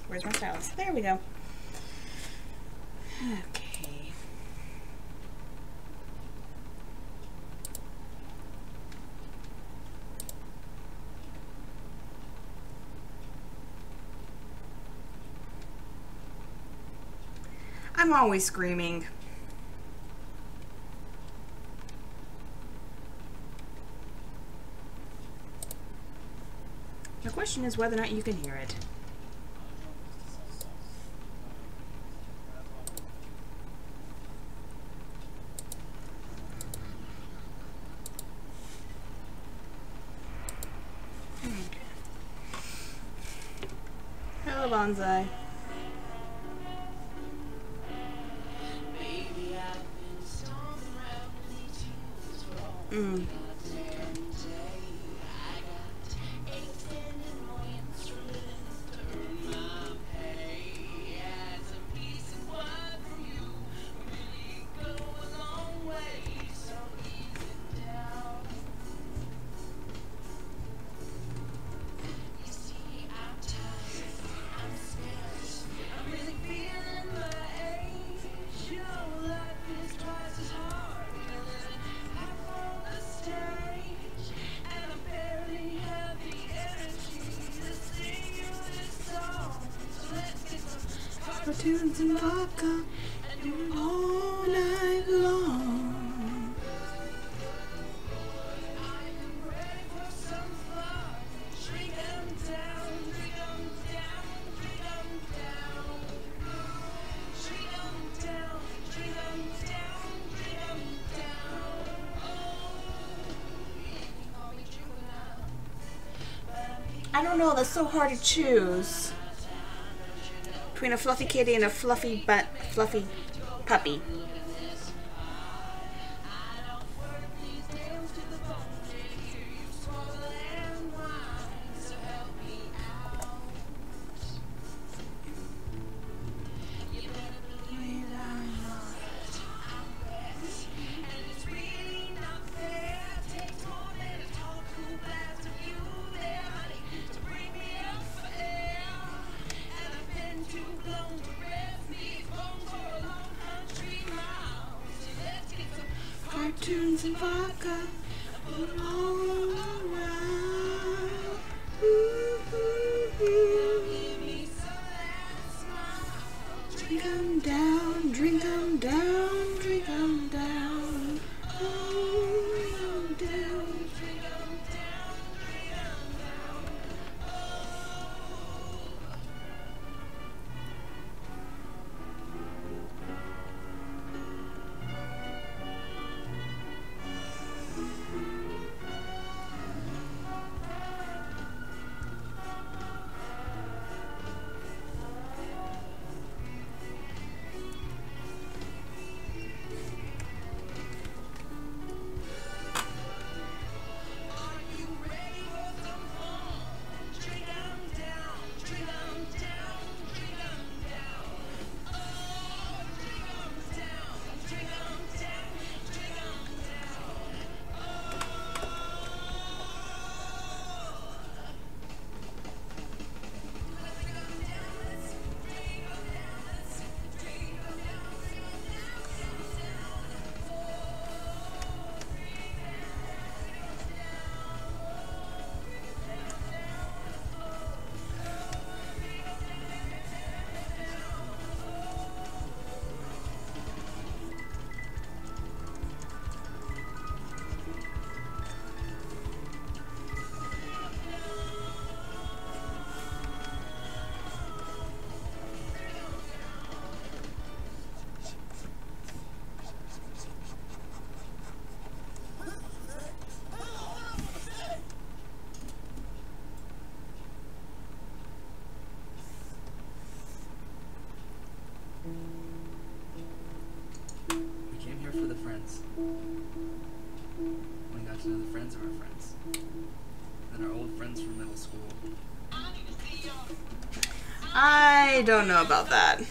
Where's my stylus? There we go. Okay. I'm always screaming. The question is whether or not you can hear it. Hello, Bonsai. Tunes and vodka all night long. I don't know, that's so hard to choose between a fluffy kitty and a fluffy puppy. Cartoons and vodka all around. Drink 'em down, drink 'em down, drink 'em down. Oh, down, drink 'em down, drink 'em down. We came here for the friends. We got to know the friends of our friends. Then our old friends from middle school. I don't know about that.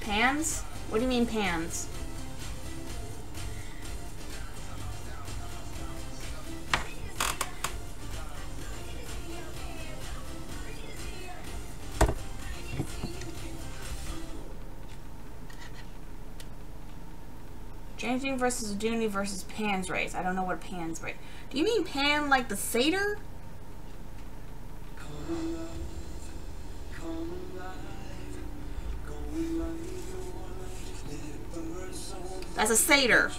Pans? What do you mean pans? James Dean versus Dooney versus Pan's race. I don't know what Pan's race. Do you mean Pan like the satyr? That's a satyr.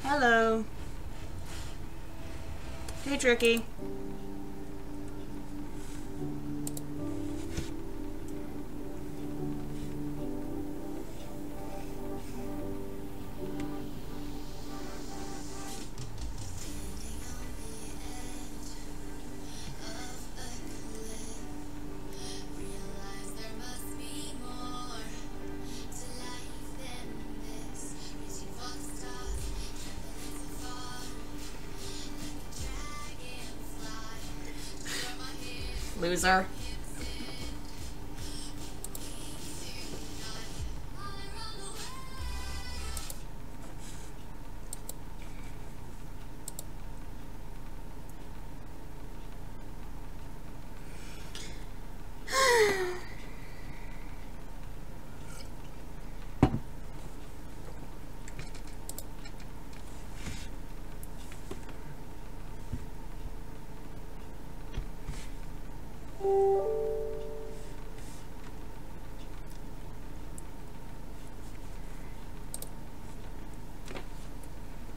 Hello. Hey, Tricky. Loser.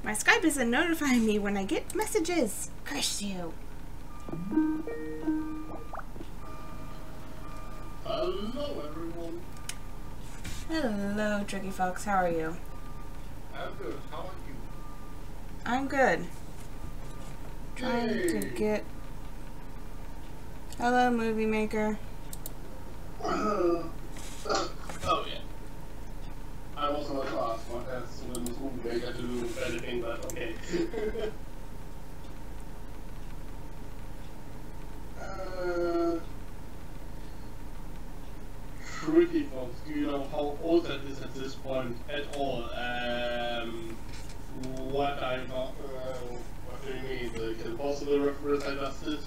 My Skype isn't notifying me when I get messages. Curse you. Hello, everyone. Hello, Tricky Fox. How are you? I'm good. How are you? I'm good. Trying to get... Hello, Movie Maker. Oh, yeah. I was about to ask what has Windows Movie Maker to do with anything, but okay. Tricky folks, do you know how old that is at this point at all? What do you mean? The Kim Possible reference I just did?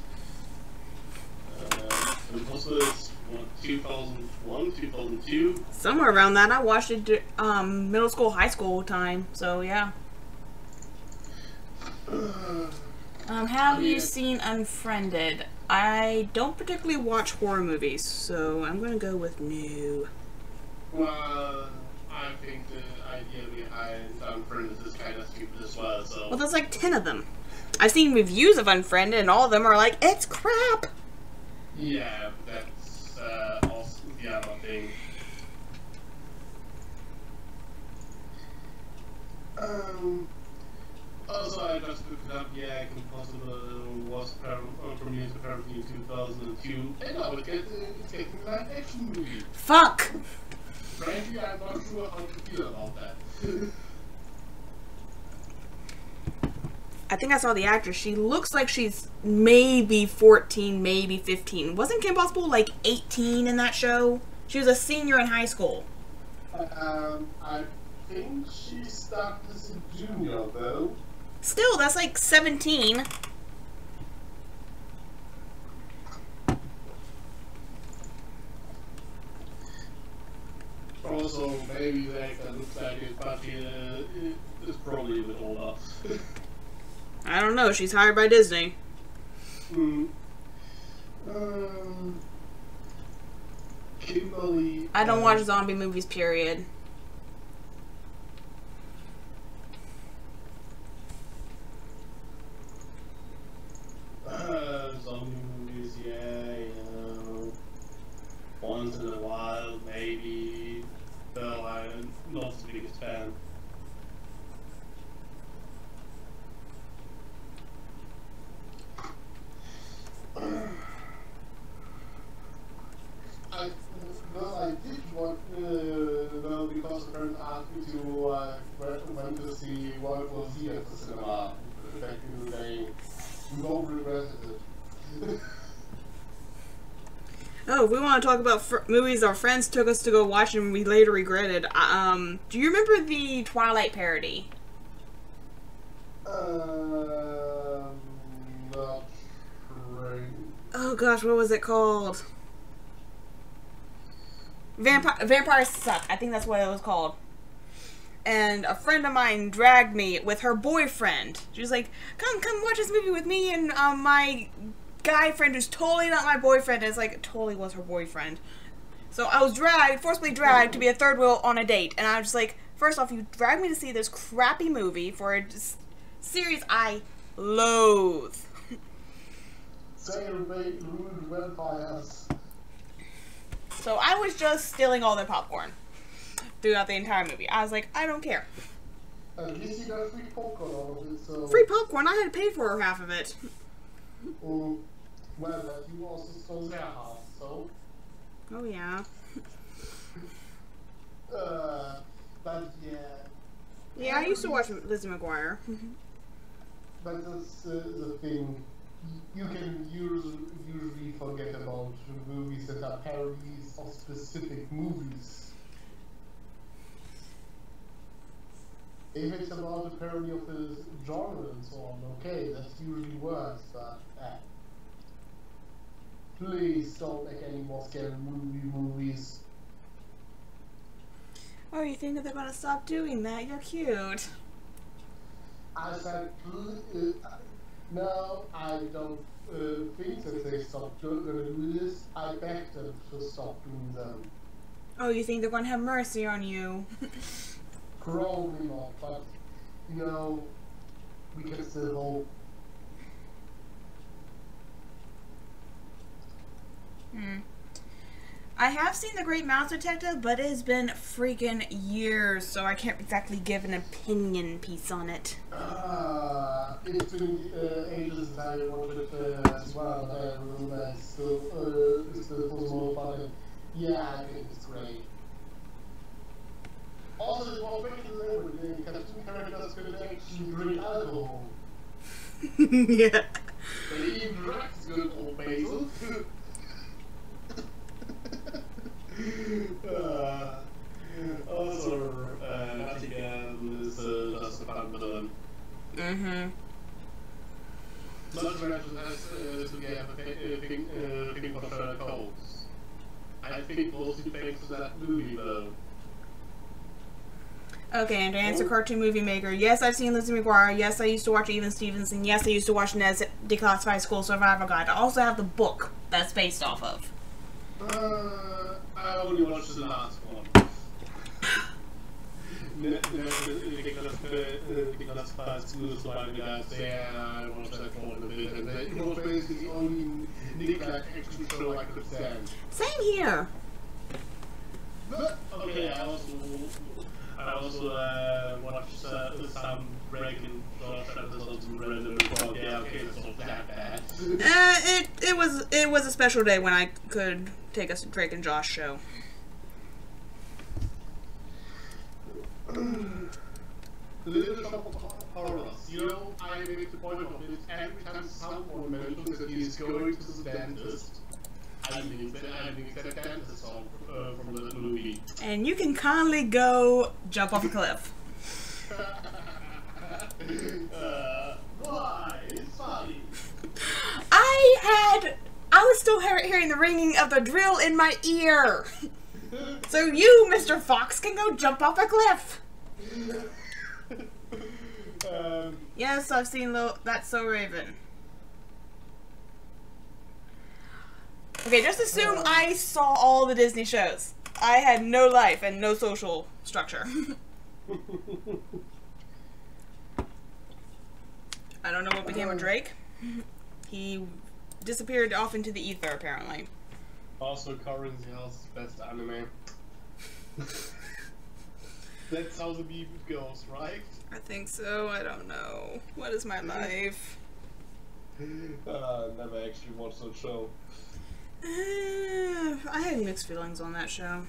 Kim Possible is, what, 2001, 2002? Somewhere around that. I watched it middle school, high school time. So, yeah. Have you seen Unfriended? I don't particularly watch horror movies, so I'm gonna go with no. Well, I think the idea behind Unfriended is kind of stupid as well, so... Well, there's like 10 of them. I've seen reviews of Unfriended, and all of them are like, it's crap! Yeah, that's also the other thing. Also, I just looked it up, yeah, Kim Possible was premiered apparently in 2002, and now it's getting a live action movie. Fuck! Frankly, I'm not sure how to feel about that. I think I saw the actress. She looks like she's maybe 14, maybe 15. Wasn't Kim Possible like 18 in that show? She was a senior in high school. I think she started as a junior, though. Still, that's like 17. Also, maybe the actor looks like it, but it's probably a bit older. I don't know. She's hired by Disney. Kimberly... I don't watch zombie movies, period. not the biggest fan. I did want, well, because a friend asked me to went to see World War Z at the cinema back in the day. We both regretted it. Oh, if we want to talk about movies our friends took us to go watch and we later regretted. Do you remember the Twilight parody? Not right. Oh gosh, what was it called? Vampires Suck. I think that's what it was called. And a friend of mine dragged me with her boyfriend. She was like, come watch this movie with me and my guy friend who's totally not my boyfriend. It's like, totally was her boyfriend. So I was forcibly dragged to be a third wheel on a date. And I was just like, first off, you dragged me to see this crappy movie for a series I loathe. Vampires. So I was just stealing all their popcorn throughout the entire movie. I was like, I don't care. At least you got free popcorn out of it, so... Free popcorn? I had to pay for half of it. Well, that you also stole their half, so... Oh, yeah. But yeah... Yeah, I used to watch Lizzie McGuire. But that's the thing. You can usually forget about movies that are parodies of specific movies. If it's about a parody of the genre and so on, okay, that's usually works, but please don't make any more scary movies. Oh, you think that they're gonna stop doing that? You're cute. I said, no, I don't think that they stopped gonna do this. I beg them to stop doing them. Oh, you think they're gonna have mercy on you? Probably not, but, you know, we can still hope. I have seen The Great Mouse Detective, but it has been freaking years, so I can't exactly give an opinion piece on it. It's been ages since I watched it as well, but I remember it's still for the most part. Yeah, I think it's great. Also, it's more great when the cartoon characters could actually drink alcohol. Yeah. They even drugs good old Basil. Also, Nottingham is just a fun villain. Much better has to get a thing for Sherlock Holmes. I think mostly thanks to that movie, though. Okay, and to answer Cartoon Movie Maker, yes, I've seen Lizzie McGuire, yes, I used to watch Even Stevens, and yes, I used to watch Ned's Declassified School Survival Guide. I also have the book that's based off of. I only watched the last one. Declassified School Survival Guide, I watched that one a bit, and it was basically the only Nick action show I could stand. Same here. But, okay, I also watched some Reagan Josh episodes and random well, yeah, okay, it's not that bad. It was a special day when I could take a Drake and Josh show. Little Shop of Horrors. You know, I make the point of it every time someone mentions that he is going to the dentist. I think that dentist song from the movie. And you can kindly go jump off a cliff. Why? It's funny. I was still hearing the ringing of the drill in my ear. So you, Mr. Fox, can go jump off a cliff. Yes, I've seen That's So Raven. Okay, just assume I saw all the Disney shows. I had no life and no social structure. I don't know what became of Drake. He disappeared off into the ether, apparently. Also, Corin's Hell's best anime. That's how the meme goes, right? I think so. I don't know. What is my life? Never actually watched that show. I had mixed feelings on that show.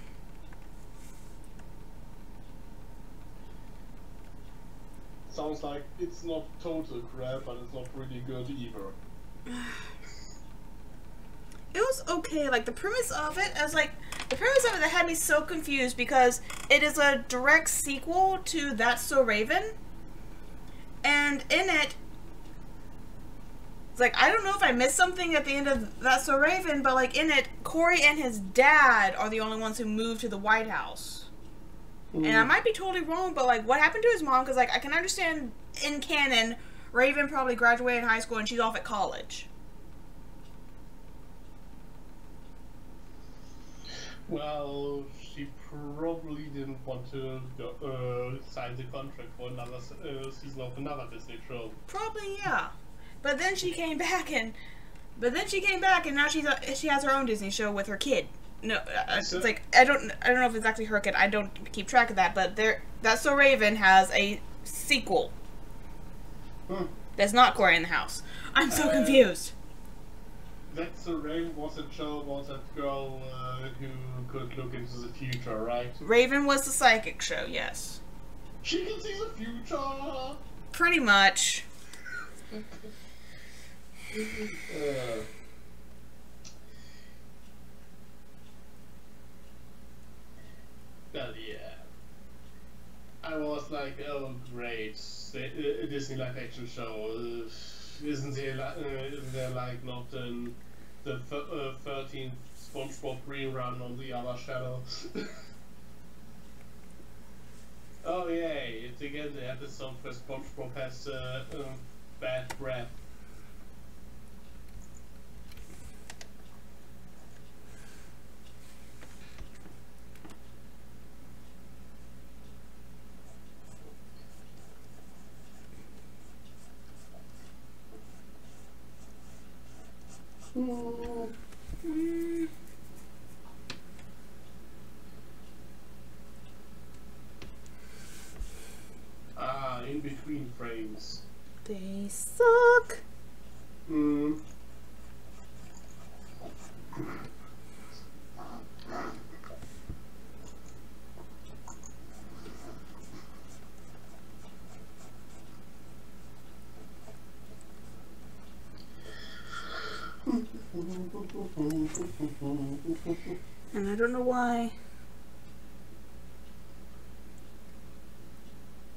Sounds like it's not total crap, but it's not really good either. It was okay. Like, the premise of it, the premise of it that had me so confused because it is a direct sequel to That's So Raven. And in it, it's like, I don't know if I missed something at the end of That's So Raven, but like in it, Corey and his dad are the only ones who moved to the White House. And I might be totally wrong, but like, what happened to his mom? Because like, I can understand in canon, Raven probably graduated high school and she's off at college. Well, she probably didn't want to sign the contract for another season of another Disney show. Probably, yeah. But then she came back and now she has her own Disney show with her kid. No, it's like I don't know if it's actually her kid. I don't keep track of that. But That's So Raven has a sequel. That's not Corey in the House. I'm so confused. That's So Raven was that girl who could look into the future, right? Raven was the psychic show, yes. She can see the future. Pretty much. Well, yeah. I was like, oh great, the Disney live action show. Isn't there like not the 13th SpongeBob rerun on the other channel? Oh yay, it's again the episode where SpongeBob has bad breath. In between frames. They suck. And I don't know why.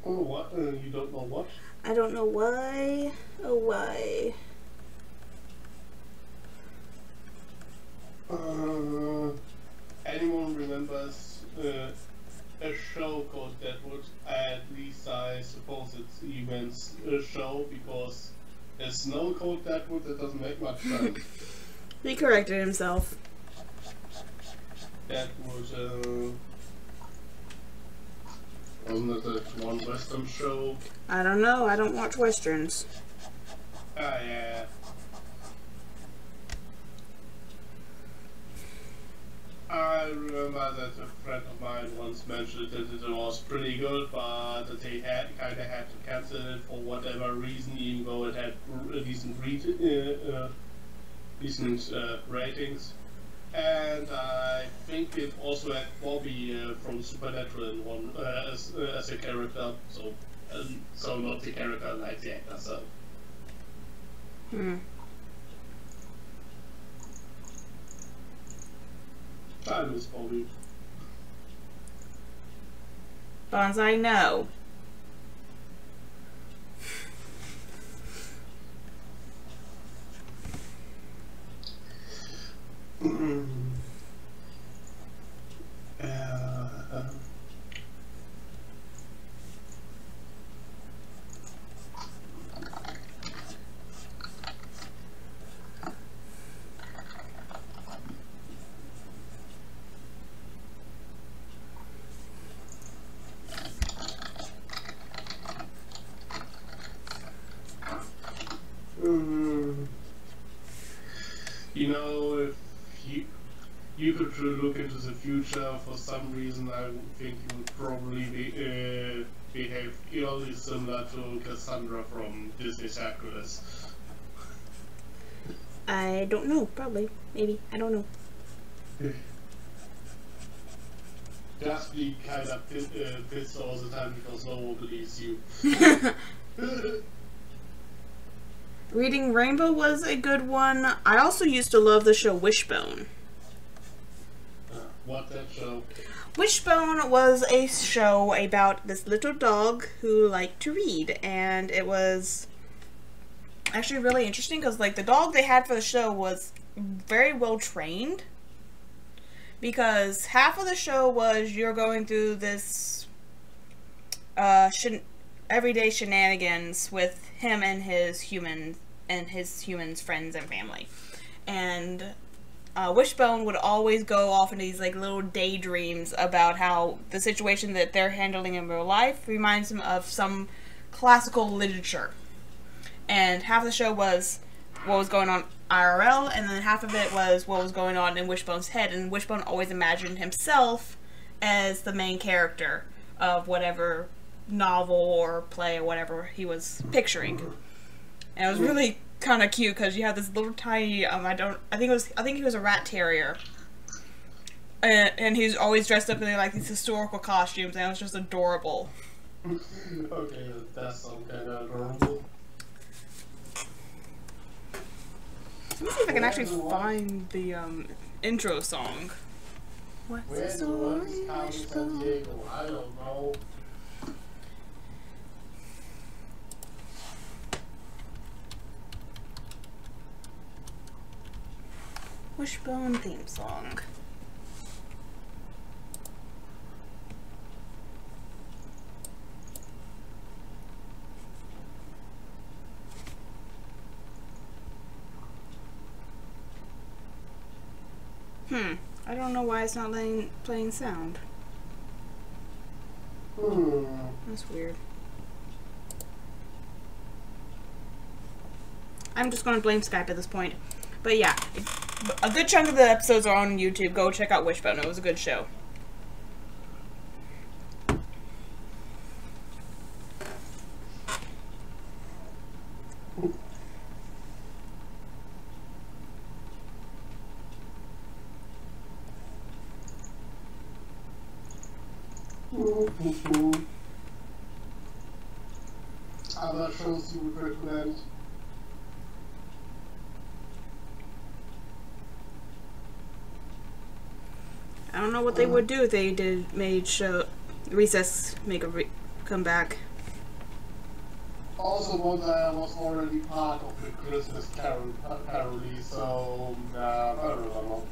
Oh, what? You don't know what? I don't know why. Oh, why? Anyone remembers a show called Deadwood? At least I suppose it's Ewan's show, because there's no called Deadwood that doesn't make much sense. He corrected himself. Deadwood, wasn't it that one Western show? I don't know. I don't watch Westerns. Ah, yeah. I remember that a friend of mine once mentioned that it was pretty good, but that they kind of had to cancel it for whatever reason, even though it had decent ratings. And I think it also had Bobby from Supernatural in one as a character, so not the character like the actor. So. I miss Bobby. Bonsai, no. You know, if you could look into the future for some reason, I would think you would probably is similar to Cassandra from Disney's Hercules. I don't know. Probably. Maybe. I don't know. Just be kind of pissed all the time because no one believes you. Reading Rainbow was a good one. I also used to love the show Wishbone. What that show? Wishbone was a show about this little dog who liked to read, and it was actually really interesting because, like, the dog they had for the show was very well trained, because half of the show was you're going through this everyday shenanigans with him and his humans friends and family, and Wishbone would always go off into these like little daydreams about how the situation that they're handling in real life reminds him of some classical literature. And half of the show was what was going on IRL, and then half of it was what was going on in Wishbone's head. And Wishbone always imagined himself as the main character of whatever novel or play or whatever he was picturing. And it was really kind of cute because you have this little tiny I think he was a rat terrier, and he's always dressed up in like these historical costumes, and it was just adorable. Okay, that's some kind of adorable. Let me see if I can actually find the intro song. What's the Where the story, world is Carmen San Diego? I don't know. Wishbone theme song. I don't know why it's not playing sound. That's weird. I'm just going to blame Skype at this point. But yeah, a good chunk of the episodes are on YouTube. Go check out Wishbone. It was a good show. Other shows you would recommend? I don't know what they would do if they made Recess make a comeback. Also, one that was already part of the Christmas parody, so I don't know.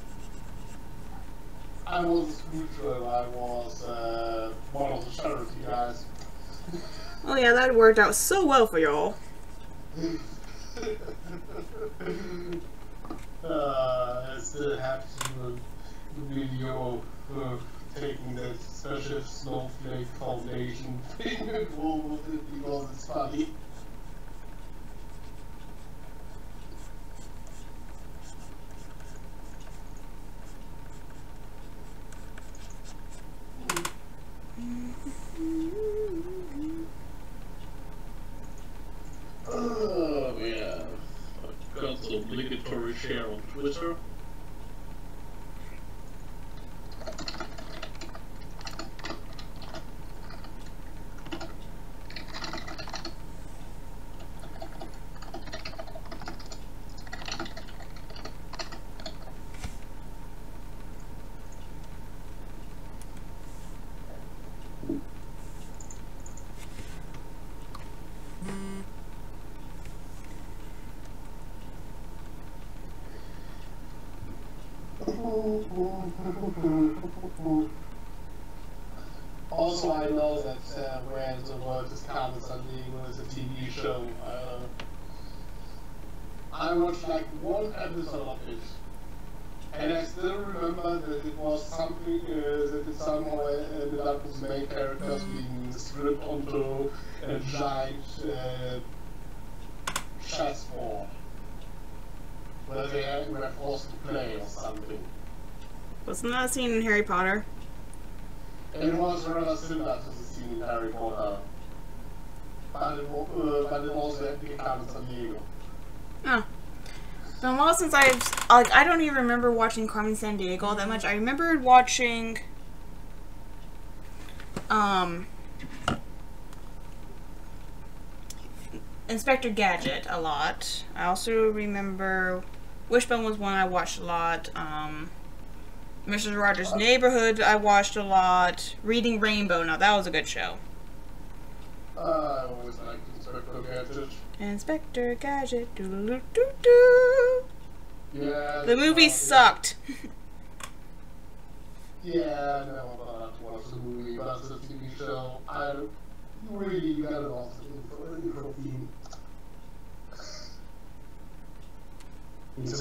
I was neutral. I was one of the charity guys. Oh yeah, that worked out so well for y'all. I still have to video taking that special snowflake foundation thing over it because it's funny. Yeah, I've got the obligatory share on Twitter. Also, I know that Where the World is Carmen San Diego is a TV show. I watched like one episode of it, and I still remember that it was something that it somehow ended up with main characters being stripped onto a giant chessboard, where they were forced to play or something. Wasn't that a scene in Harry Potter? It was rather similar to the scene in Harry Potter. but it also had to come in San Diego. Oh. It's been a while since I don't even remember watching Carmen Sandiego that much. I remembered watching, Inspector Gadget a lot. I also remember Wishbone was one I watched a lot. Mrs. Rogers' Neighborhood I watched a lot. Reading Rainbow, now that was a good show. I always liked Inspector Gadget. Inspector Gadget, doo-doo-doo-doo-doo. Yeah. The movie sucked. Yeah, I never thought to watch the movie, but it's a TV show. I really got it off the intro theme.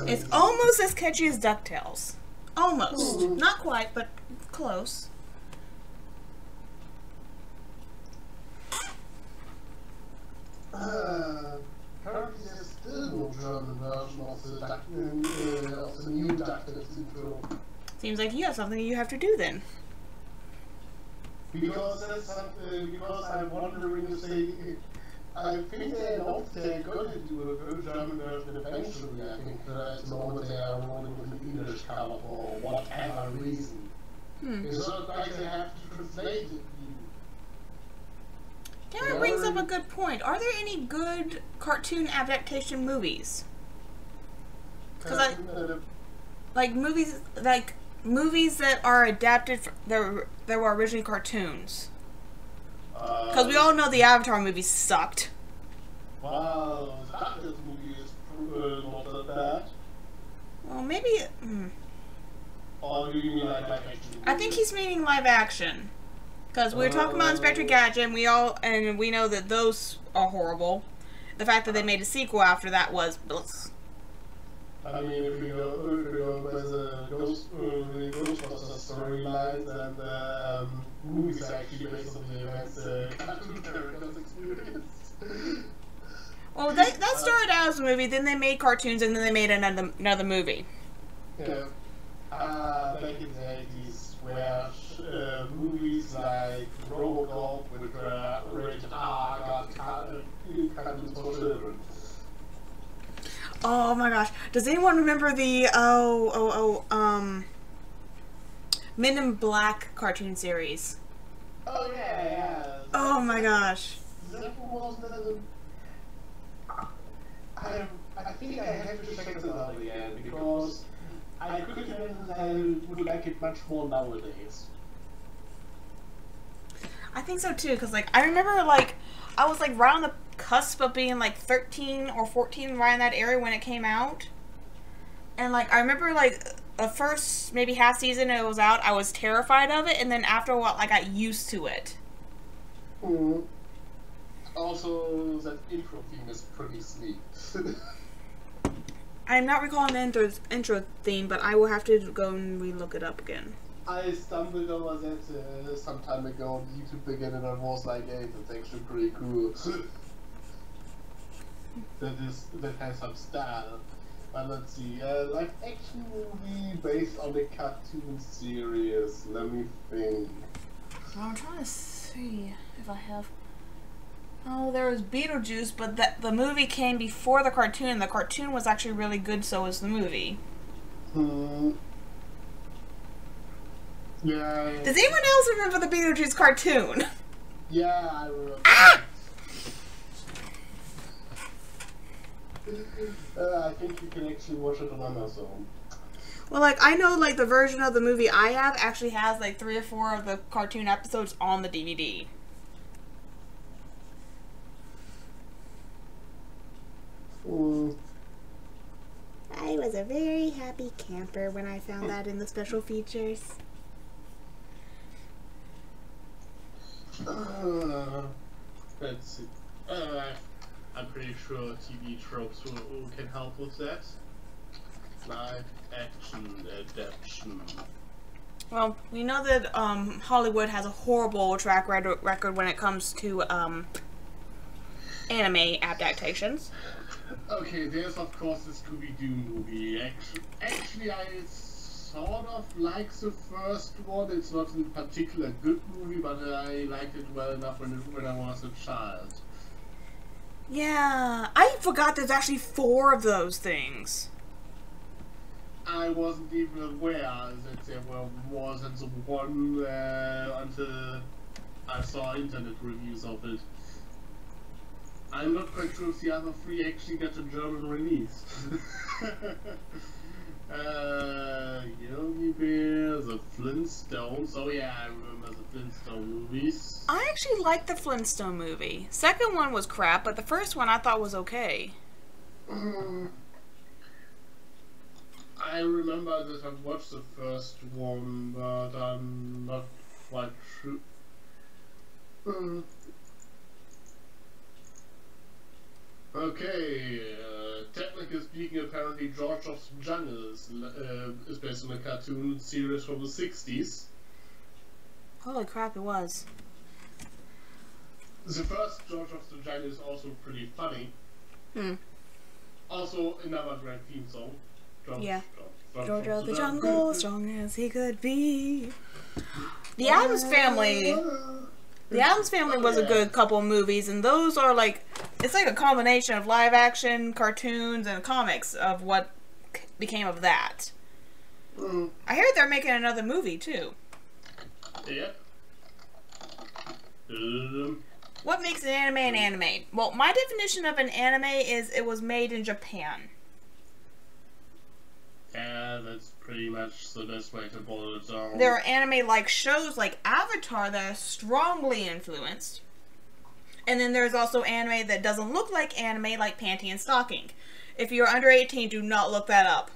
It's almost as catchy as DuckTales. Almost. Not quite, but close. Currently there's still no German version of the new DuckTales intro. Seems like you have something you have to do then. Because that's something, because I'm wondering if I think they're going to do a German version eventually. I think at the moment they are rolling with an English cover for whatever reason. It's not like they have to translate it. That brings up a good point. Are there any good cartoon adaptation movies? Because movies that are adapted that were originally cartoons. Because we all know the Avatar movies sucked. Wow, that movie is not that bad. Well, maybe. Or do you mean live action? I think he's meaning live action. Because we were talking about Inspector Gadget, and we know that those are horrible. The fact that they made a sequel after that was bliss. I mean, if we go by the Ghostbusters storylines and movies actually based on the events, cartoon characters experience. Well, that started out as a movie, then they made cartoons, and then they made another movie. Yeah. Back in the 80s, where movies like Robocop, which were rated R, got cartoons for children. Oh my gosh. Does anyone remember the Men in Black cartoon series? Oh yeah. Oh my gosh. That wasn't I think I have to check this out again because I could imagine that I would like it much more nowadays. I think so too, because I remember I was right on the cusp of being 13 or 14 right in that area when it came out. And I remember the first maybe half season it was out, I was terrified of it, and then after a while I got used to it. Also, that intro theme is pretty sweet. I'm not recalling the intro theme, but I will have to go and re-look it up again. I stumbled over that some time ago on YouTube again, and I was like, hey, that's actually pretty cool. that has some style. But let's see, live action movie based on a cartoon series. Let me think. I'm trying to see if I have. Oh, there was Beetlejuice, but the movie came before the cartoon, and the cartoon was actually really good, so was the movie. Yeah. Does anyone else remember the Beetlejuice cartoon? Yeah, I remember. Ah! I think you can actually watch it on Amazon. Well, I know, the version of the movie I have actually has, 3 or 4 of the cartoon episodes on the DVD. I was a very happy camper when I found that in the special features. Let's see. I'm pretty sure TV tropes can help with that. Live action adaptation. Well, we know that Hollywood has a horrible track record when it comes to anime adaptations. Okay, there's of course the Scooby-Doo movie. Actually, I sort of like the first one. It's not a particular good movie, but I liked it well enough when I was a child. Yeah, I forgot there's actually 4 of those things. I wasn't even aware that there were more than the one until I saw internet reviews of it. I'm not quite sure if the other 3 actually got a German release. Yogi Bear, the Flintstones. Oh yeah, I remember the Flintstone movies. I actually liked the Flintstone movie. Second one was crap, but the first one I thought was okay. I remember that I watched the first one, but I'm not quite sure. Okay, technically speaking, apparently George of the Jungle is based on a cartoon series from the 60s. Holy crap, it was. The first George of the Jungle is also pretty funny. Also, another great theme song. George of the Jungle, strong as he could be. The Addams Family. The Addams Family was a good couple of movies, and those are like, it's like a combination of live action, cartoons, and comics of what became of that. I heard they're making another movie too. Yeah. What makes an anime? Well, my definition of an anime is it was made in Japan. Yeah, that's pretty much the best way to boil it down. There are anime-like shows like Avatar that are strongly influenced. And then there's also anime that doesn't look like anime, like Panty and Stocking. If you're under 18, do not look that up.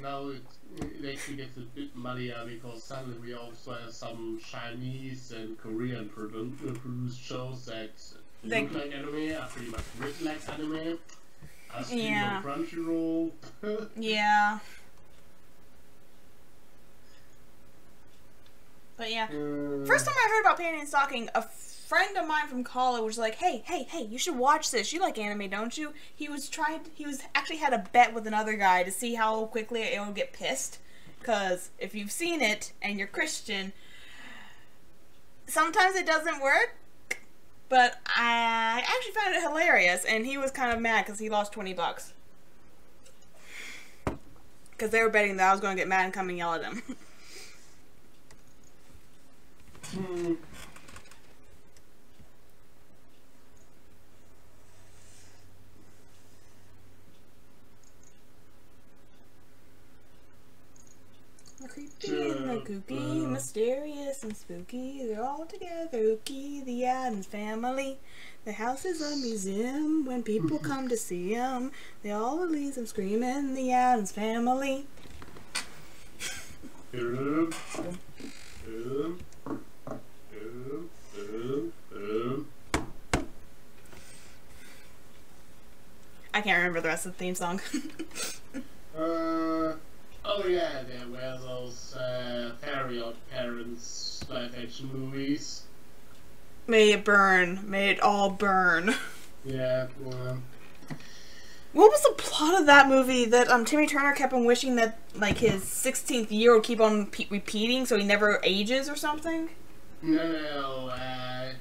Now it actually gets a bit muddier because suddenly we also have some Chinese and Korean produced shows that look like anime, are pretty much written like anime, are streamed on Crunchyroll. Yeah. But yeah. First time I heard about Panty and Stocking, a friend of mine from college was like, hey, you should watch this. You like anime, don't you? He actually had a bet with another guy to see how quickly it would get pissed. Because if you've seen it and you're Christian, sometimes it doesn't work. But I actually found it hilarious, and he was kind of mad because he lost $20. Because they were betting that I was going to get mad and come and yell at him. The creepy and the kooky, mysterious and spooky, they're all together ooky, the Addams Family. The house is a museum, when people come to see them, they all release them screaming, the Addams Family. I can't remember the rest of the theme song. Oh yeah, there were those Fairy Odd Parents live action movies. May it burn. May it all burn. Yeah. What was the plot of that movie that Timmy Turner kept on wishing that like his 16th year would keep on repeating so he never ages or something? No,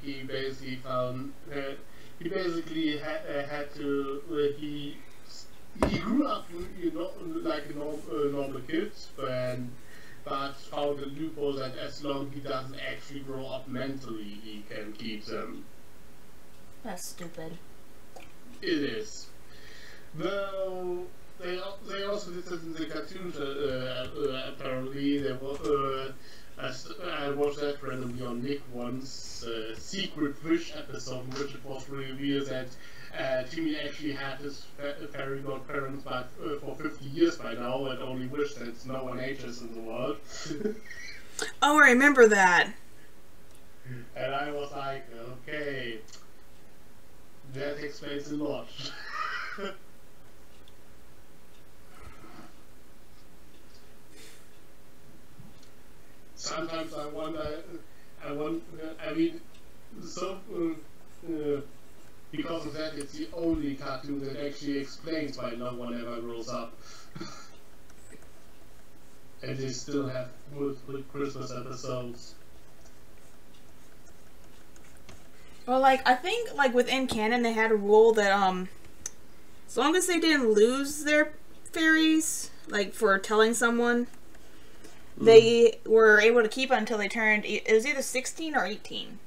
he basically found he basically had to he grew up, like a normal kid, but found a loophole that as long as he doesn't actually grow up mentally, he can keep them. That's stupid. It is. Though they also did this in the cartoons. Apparently, they were. I watched that randomly on Nick once. Secret Wish episode, in which it was revealed that Timmy actually had his fairy godparents for 50 years by now, and only wished that no one ages in the world. Oh, I remember that. And I was like, okay, that explains a lot. Sometimes I wonder, because of that, it's the only cartoon that actually explains why no one ever grows up. And they still have multiple Christmas episodes. Well, like, I think, like, within canon, they had a rule that, as long as they didn't lose their fairies, like, for telling someone, they were able to keep it until they turned, it was either 16 or 18.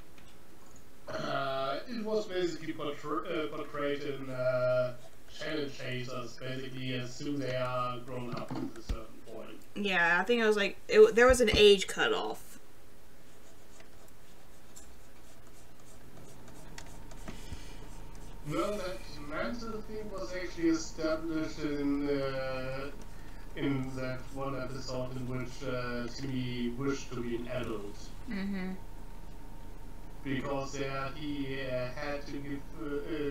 It was basically portrayed in Channel Chasers, basically, as soon as they are grown up to a certain point. Yeah, I think it was, like, there was an age cutoff. Well, that mental thing was actually established in that one episode in which Timmy wished to be an adult. Mm-hmm. Because he had to give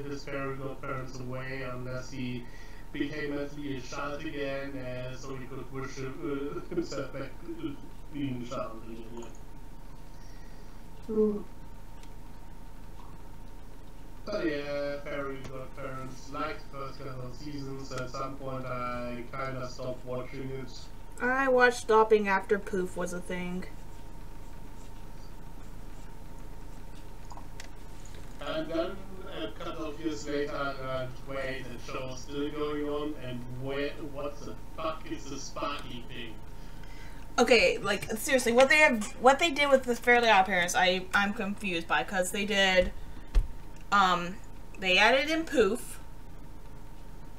his fairy godparents away unless he became mentally a child again, so he could wish himself back being a child again. But yeah, fairy godparents liked the first couple of seasons. At some point, I kind of stopped watching it. I watched stopping after Poof was a thing. And then a couple of years later, I learned, wait, the show's still going on, and what the fuck is the Sparky thing? Okay, like, seriously, what they did with the Fairly Odd Parents, I'm confused by, because they did, they added in Poof.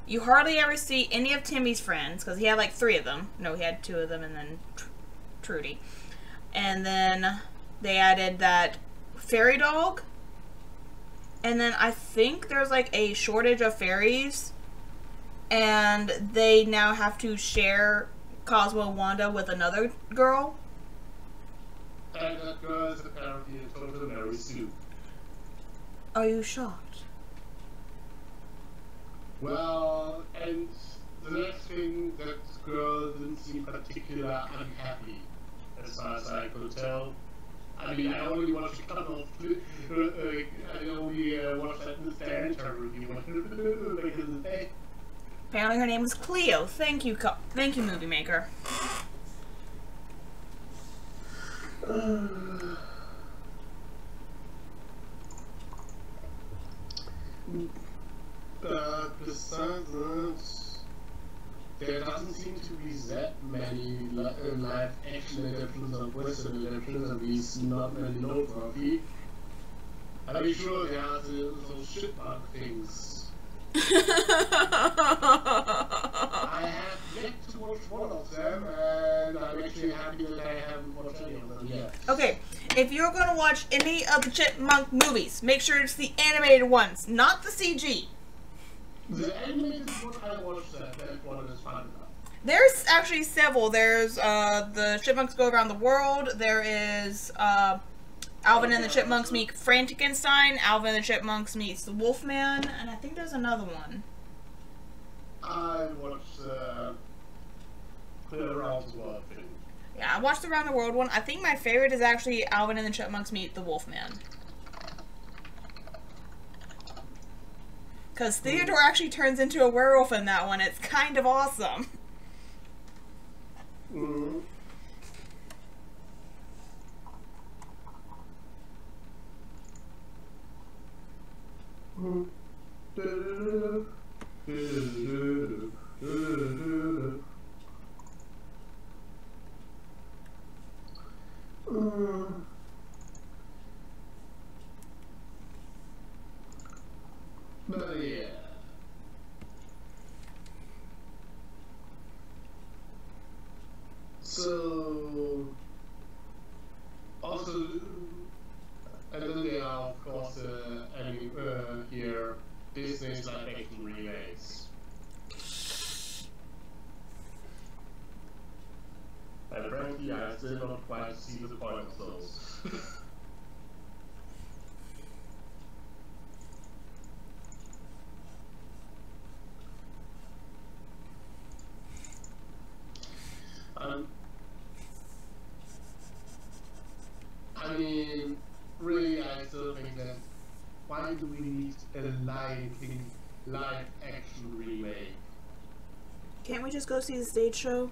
You hardly ever see any of Timmy's friends, because he had like 3 of them. No, he had 2 of them, and then Trudy. And then they added that fairy dog. And then I think there's like a shortage of fairies, and they now have to share Cosmo Wanda with another girl. And that girl is apparently a total Mary Sue. Are you shocked? Well, and the next thing, that girl didn't seem particularly unhappy, as far as I could tell. I mean, I only watched a couple of, I only watched that Mr. Enter review back in the day. Apparently her name was Cleo. Thank you, Movie Maker. But besides that, there doesn't seem to be that many live action adaptations of Western adaptations, at least not many noteworthy. I mean, sure, there are those shitbug things. I have yet to watch one of them, and I'm actually happy that I haven't watched any of them yet. Okay, if you're gonna watch any of the Chipmunk movies, make sure it's the animated ones, not the CG. The animated one I watched, that one is fun enough. There's actually several. There's the Chipmunks Go Around the World. There is Alvin and the Chipmunks meet Frankenstein. Alvin and the Chipmunks meets the Wolfman, and I think there's another one. I watched the Around the World thing. Yeah, I watched the Around the World one. I think my favorite is actually Alvin and the Chipmunks meet the Wolfman. Because Theodore actually turns into a werewolf in that one. It's kind of awesome. Mm-hmm. But yeah. So, also, and then there are, of course, here, Disney's live action remakes. And frankly, I still don't quite see the point of those. I mean, really, I still think that why do we need a Lion King live action remake? Can't we just go see the stage show?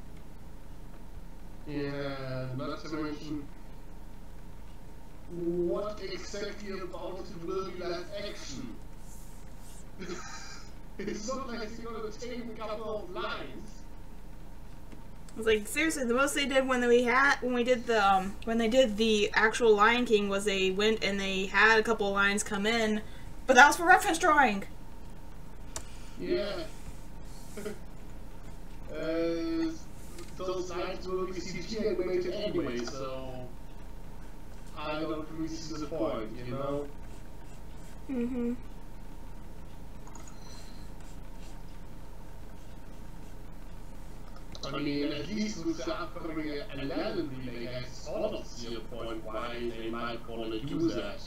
Yeah, not to mention what exactly about it will be live action? It's not like it's gonna take a couple of lines. I was like, seriously, the most they did when they did the actual Lion King was they went and they had a couple of lines come in, but that was for reference drawing. Yeah. Those lines will be CG animated anyway, so I don't really see the point, you know? Mm-hmm. I mean, at least with the upcoming Aladdin remake, I sort of see a point why they might want to do that.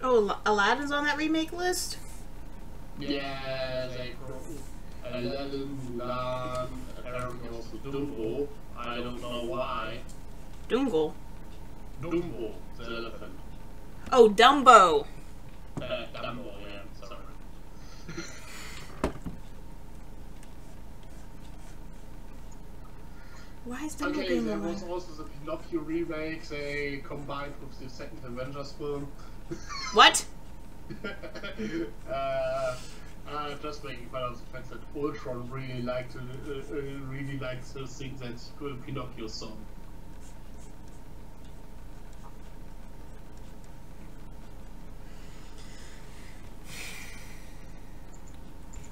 Oh, Aladdin's on that remake list? Yeah, they Aladdin, Mulan, apparently also Dumbo. I don't know why. Dungle. Dumbo, the elephant. Oh, Dumbo. Dumbo, yeah, sorry. Why is Dumbo Okay, being there alive? was also the Pinocchio remake they combined with the second Avengers film. What? Just making fun of the fact that Ultron really likes to sing that Pinocchio song.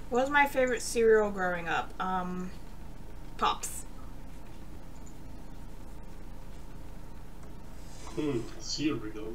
What was my favorite cereal growing up? Pops. Cereal.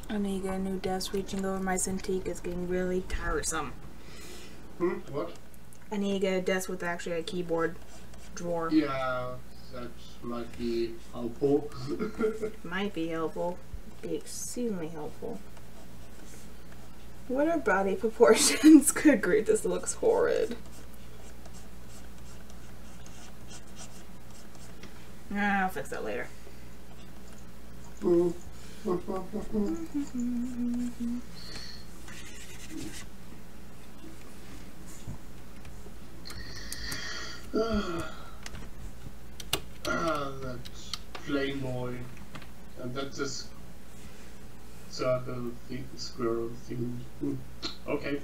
I need to get a new desk. Reaching over my Cintiq is getting really tiresome. What? I need to get a desk with actually a keyboard drawer. Yeah, that might be helpful. Might be helpful. Be exceedingly helpful. What are body proportions? Good grief, this looks horrid. I'll fix that later. That's Playboy, and that's this circle thing, squirrel thing. Okay.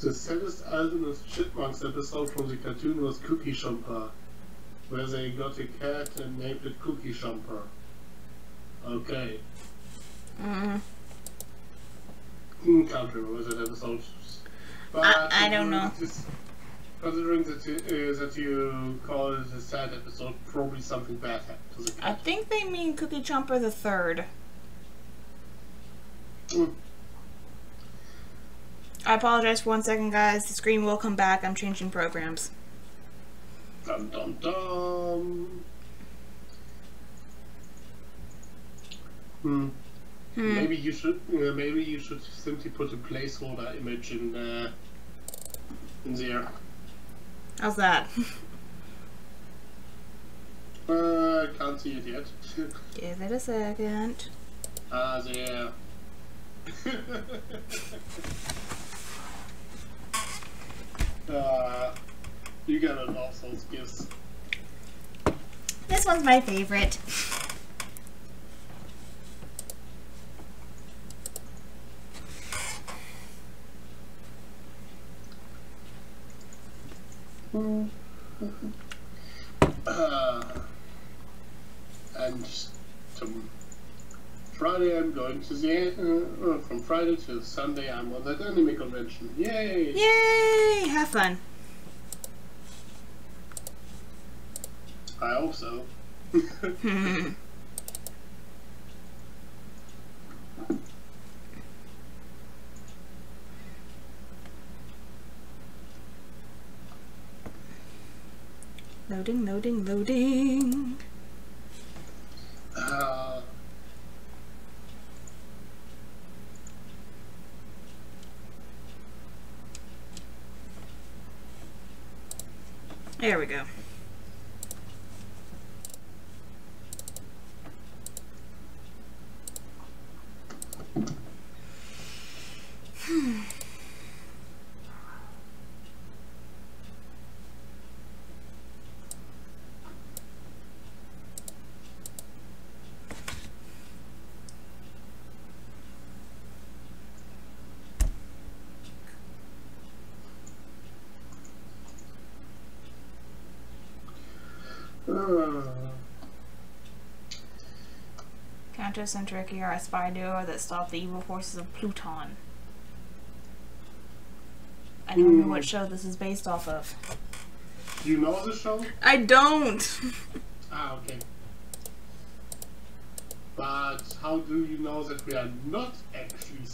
The saddest Alvin's Chipmunks episode from the cartoon was Cookie Shumper, where they got a cat and named it Cookie Shumper. Okay. Can't remember that episode. But I don't know. Considering that you call it a sad episode, probably something bad happened to the I cat. think they mean Cookie Chomper the Third. I apologize for 1 second, guys. The screen will come back. I'm changing programs. Dum dum dum. Maybe you should simply put a placeholder image in there. How's that? Can't see it yet. Give it a second. There. You gotta love those gifts. This one's my favorite. And Friday I'm going to the from Friday to Sunday I'm on that anime convention. Yay! Yay! Have fun. I hope so. Loading, loading, loading. There we go. Countess and Tricky are a spy duo that stop the evil forces of Pluton. I don't know what show this is based off of. Do you know the show? I don't! Ah, okay. But how do you know that we are not actually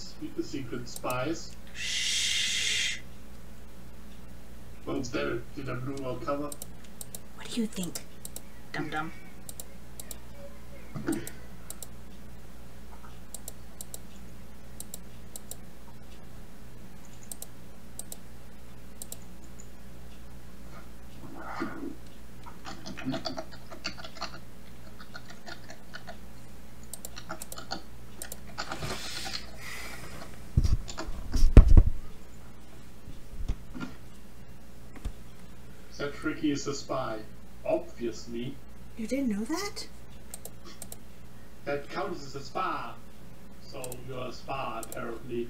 secret spies? Shh. Well, there, did I blue wall cover? What do you think, dum-dum? That Tricky is a spy. Obviously. You didn't know that? That counts as a spa. So you're a spa, apparently.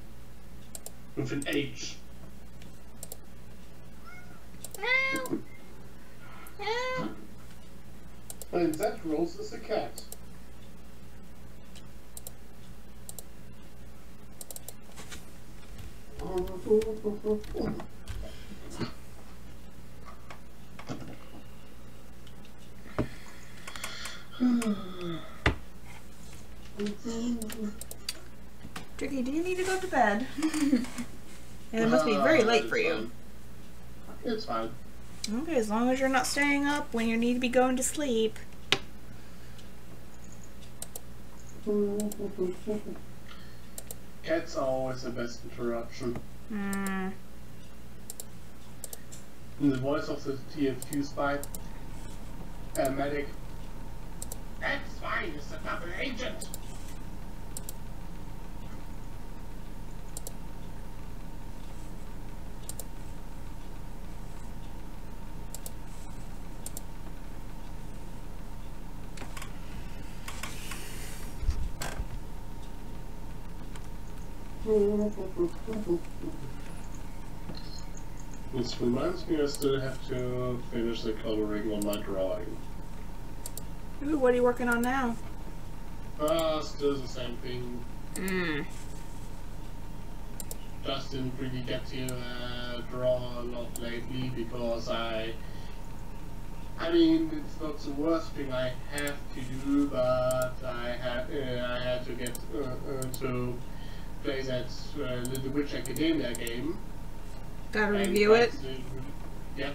With an H. Ow. Ow. And that Rose is a cat. Tricky, do you need to go to bed? And it must be very late for you. It's fine. Okay, as long as you're not staying up when you need to be going to sleep. Cats are always the best interruption. Hmm. In the voice of the TF2 spy, medic. That's fine, it's a double agent. This reminds me I still have to finish the coloring on my drawing. Ooh, what are you working on now? Still the same thing. Just didn't really get to draw a lot lately because I mean, it's not the worst thing I have to do, but I had to get to play that Little Witch Academia game. Gotta review it. Yep.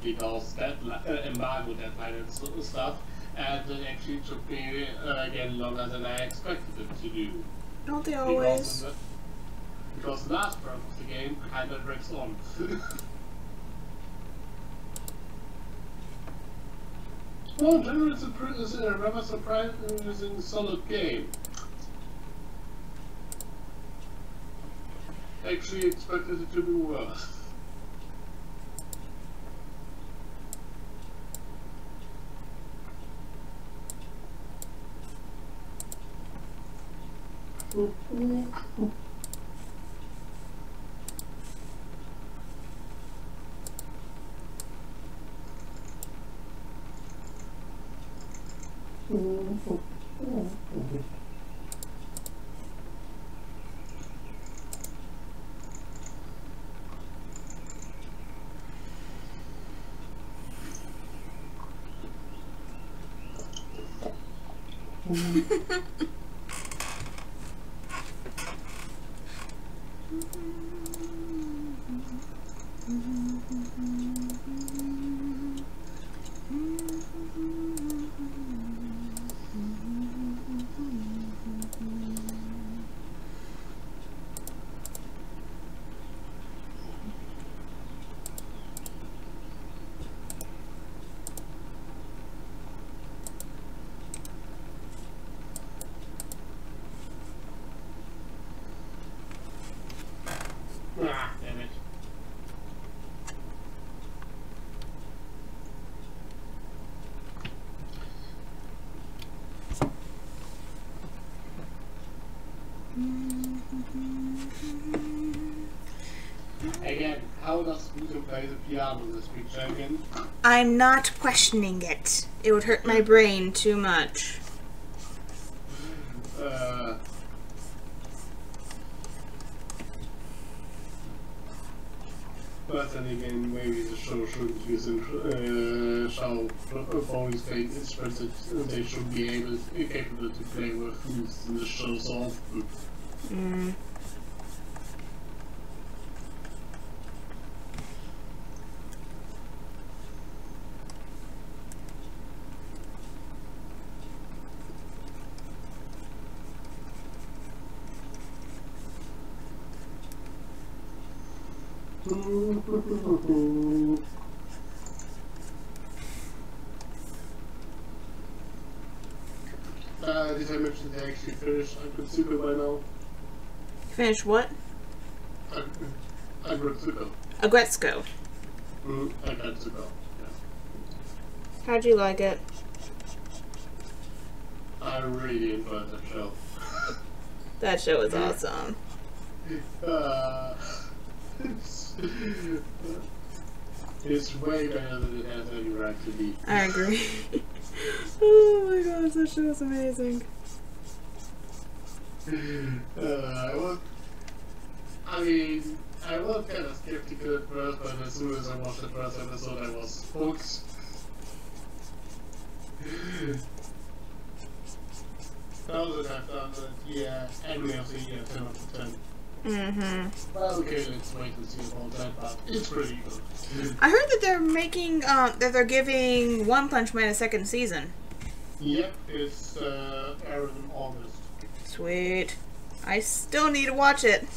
Because that embargo deadline and stuff, and it actually took me again longer than I expected it to do. Don't they always? Because the last part of the game kinda drags on. Well, in general, it's a rather surprising solid game. Actually expected it to be worse. Ah, damn it. Again, how does Vito play the piano this picture again? I'm not questioning it. It would hurt my brain too much. But then again, maybe the show shouldn't use show Foley's played instruments that they should be capable to play with flutes in the show so often. Mm. Did I mention they actually finished Agretsuko by now? Finish what? Agretsuko. Agretsuko. Agretsuko, yeah. How'd you like it? I really enjoyed that show. That show is awesome. It's way better than it has any right to be. I agree. Oh my gosh, that show is amazing. I was kind of skeptical at first, but as soon as I watched the first episode, I was hooked. Thousands I've done anime of the year, 10 out of 10. Mm-hmm. Well, okay, let's wait and see about that, but it's pretty good. I heard that they're making, that they're giving One Punch Man a second season. Yep, it's aired in August. Sweet. I still need to watch it.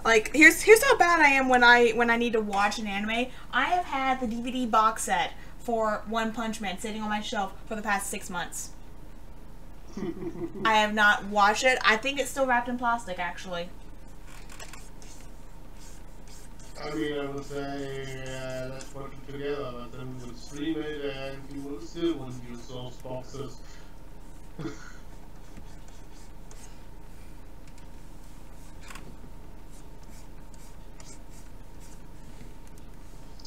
Like, here's how bad I am when I need to watch an anime. I have had the DVD box set for One Punch Man sitting on my shelf for the past 6 months. I have not watched it. I think it's still wrapped in plastic, actually. I mean, I would say let's watch it together, but then we would stream it and you would still wouldn't use those boxes.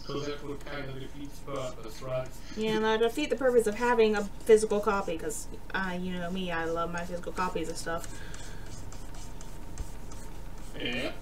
So that would kind of defeat the purpose, right? Yeah, and I defeat the purpose of having a physical copy, because, you know me, I love my physical copies of stuff. Yeah.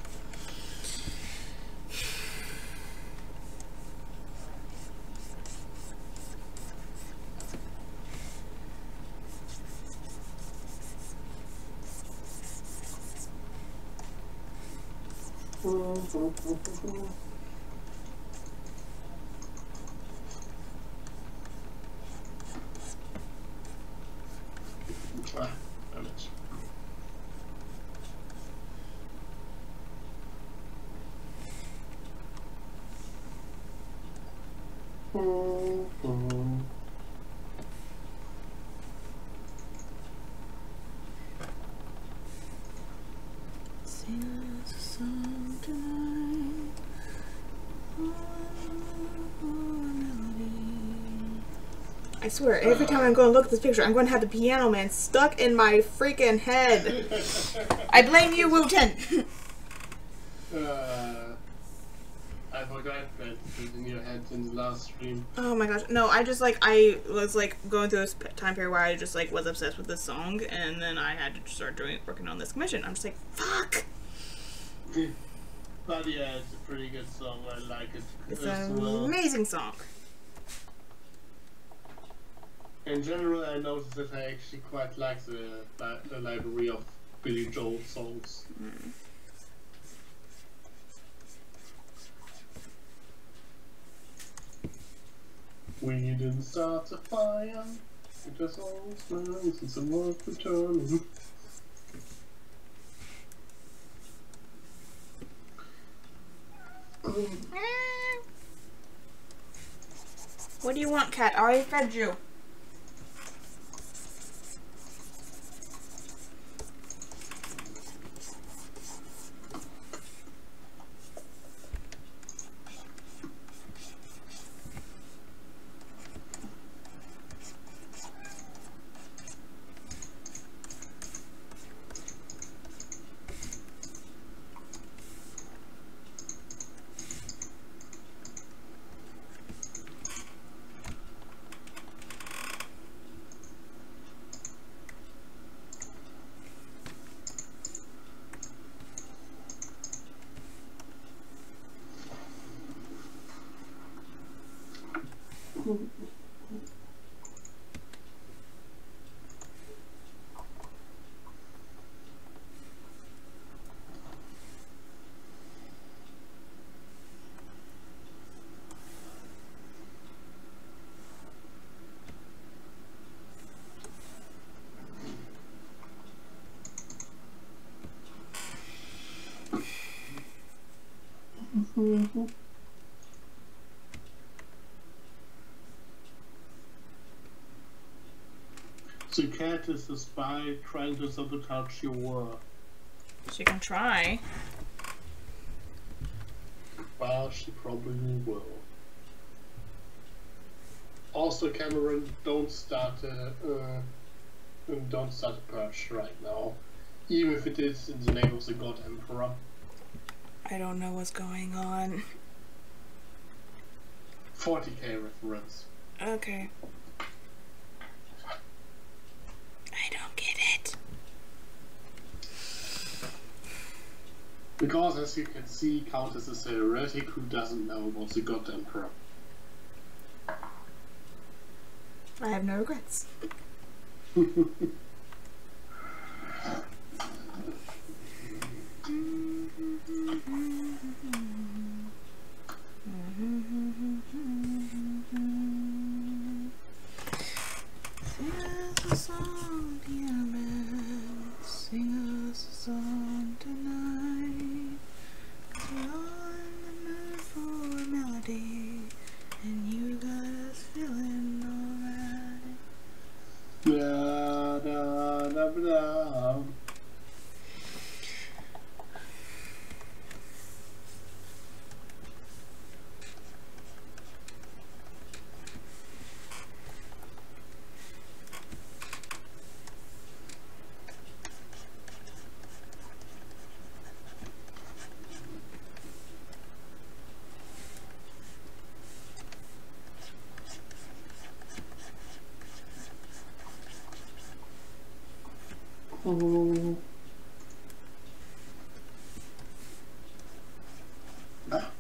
Sing us a song tonight. Oh, melody. I swear, every time I'm going to look at this picture, I'm going to have the Piano Man stuck in my freaking head. I blame you, Wooten. I forgot that was in your head in the last stream. Oh my gosh. No, I just, like, I was, like, going through this time period where I just, like, was obsessed with this song, and then I had to start working on this commission. I'm just like, fuck! But yeah, it's a pretty good song. I like it. It's an amazing song. In general, I noticed that I actually quite like the library of Billy Joel songs. Mm. We didn't start a fire, it just all smells and some work returning. What do you want, cat? I already fed you. The cat is a spy trying to sabotage your work. She can try. Well, she probably will. Also, Cameron, don't start a purge right now, even if it is in the name of the God Emperor. I don't know what's going on. 40k reference. Okay. I don't get it. Because, as you can see, Countess is a heretic who doesn't know about the God Emperor. I have no regrets. Sing us a song, dear man. Sing us a song tonight. 'Cause we're all in the mood for a melody, and you got us feeling alright. Da da da da. Oh. Ah.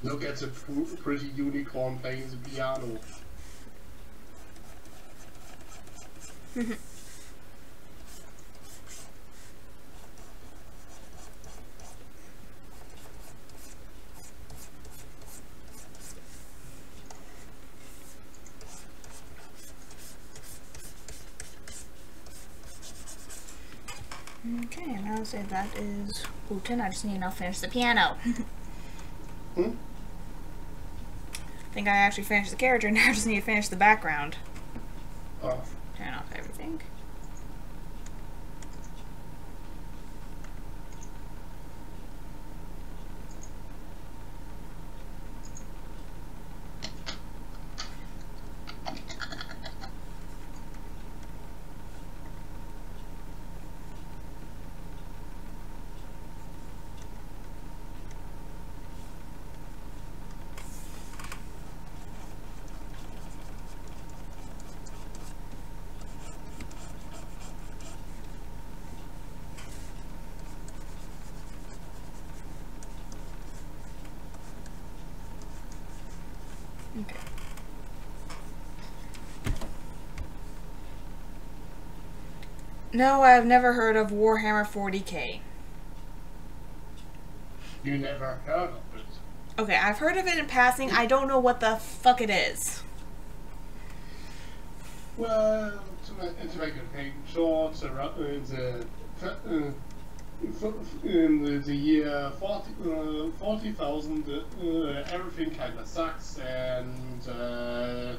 Look at the pretty unicorn playing the piano. Okay, and I'll say that is gluten. I just need to now finish the piano. Hmm? I think I actually finished the character, now I just need to finish the background. Oh. Turn off everything. Okay. No, I've never heard of Warhammer 40k. You never heard of it? Okay, I've heard of it in passing. I don't know what the fuck it is. Well, to make it thing short, in the year 40,000, everything kind of sucks, and the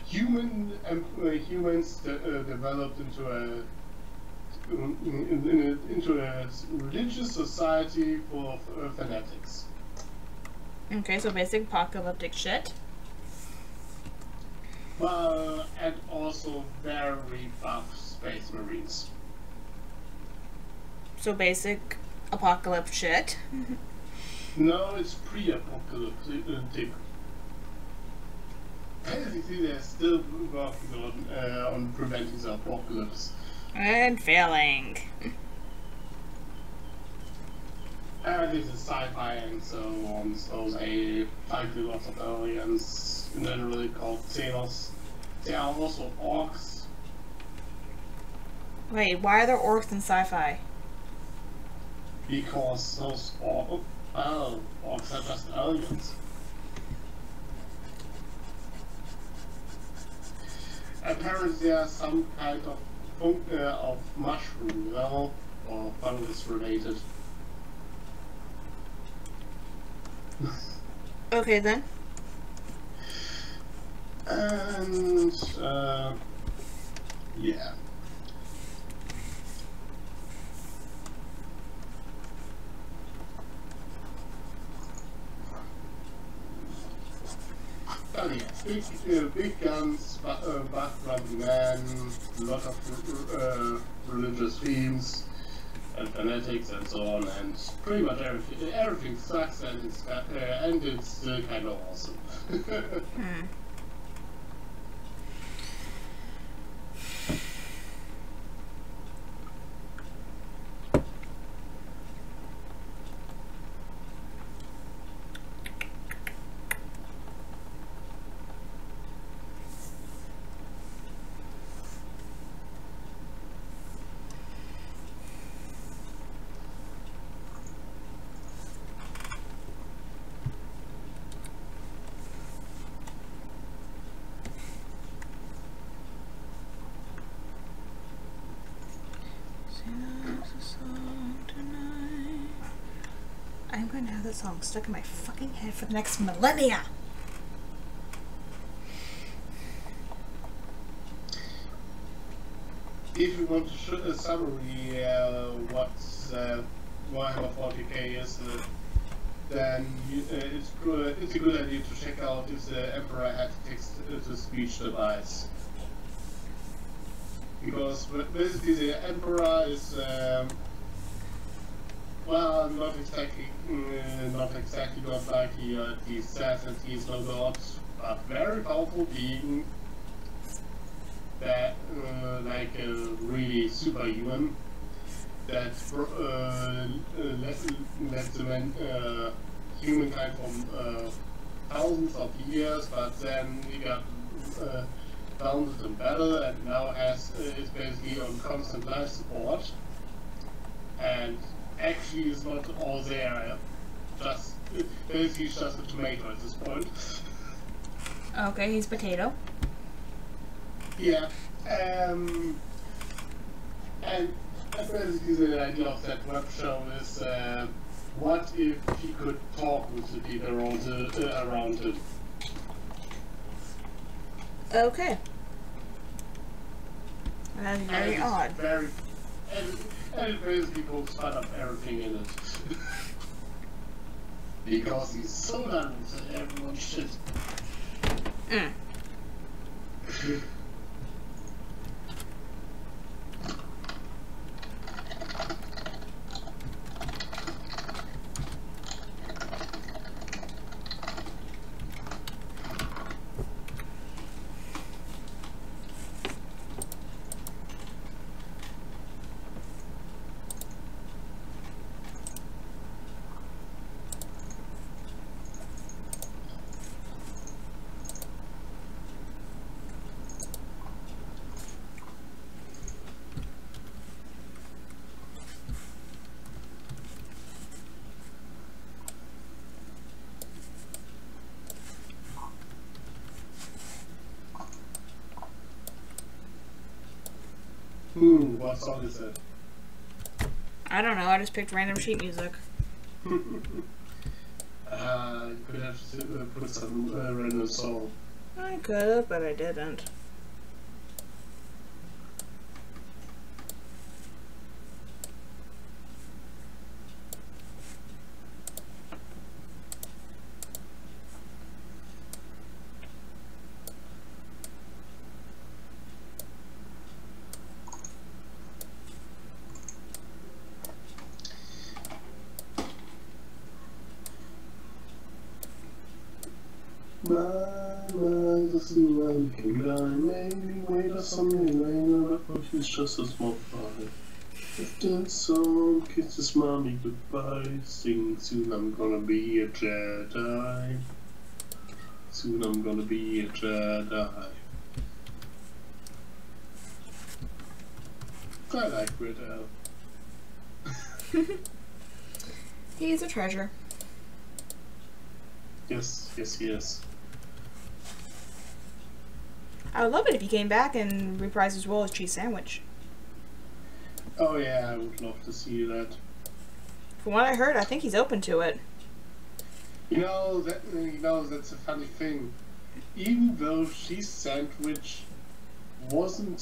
humans developed into a religious society full of fanatics. Okay, so basic apocalyptic shit. Well, and also very buff space marines. So basic apocalypse shit. No, it's pre-apocalyptic. Basically, they're still working on preventing the apocalypse. And failing. And it's sci-fi and so on, so they fight with lots of aliens, generally called Xenos. They are also orcs. Wait, why are there orcs in sci-fi? Because those orcs are just aliens. Apparently there's some kind of mushroom, or fungus related. Okay then. And yeah. Oh yeah, big guns, buff-grumpy men, a lot of religious themes and fanatics and so on, and pretty much everything sucks, and it's still kind of awesome. I'm going to have that song stuck in my fucking head for the next millennia. If you want to show a summary what Warhammer 40k is, then it's a good idea to check out if the Emperor had text-to-speech device. Because basically the Emperor is well, not exactly god like he says that he is no god, but very powerful being that like a really superhuman. that led humankind from thousands of years, but then he got bounded in battle and now is basically on constant life support. And actually, it's not all there. Basically, he's just a tomato at this point. Okay, he's potato. Yeah. And basically the idea of that web show is, what if he could talk with the people around him? Okay. That's very odd. And it basically pokes fun of everything in it. Because he's so done with everyone's shit. Mm. What song is that? I don't know, I just picked random sheet music. You could have put some random song. I could've, but I didn't. This is when can die. Maybe wait or something later, but he's just a small fry. If that song kisses mommy goodbye, sing soon I'm gonna be a Jedi. Soon I'm gonna be a Jedi. I like Red Elf. He's a treasure. Yes, yes, yes. I would love it if he came back and reprised his role as Cheese Sandwich. Oh yeah, I would love to see that. From what I heard, I think he's open to it. That's a funny thing. Even though Cheese Sandwich wasn't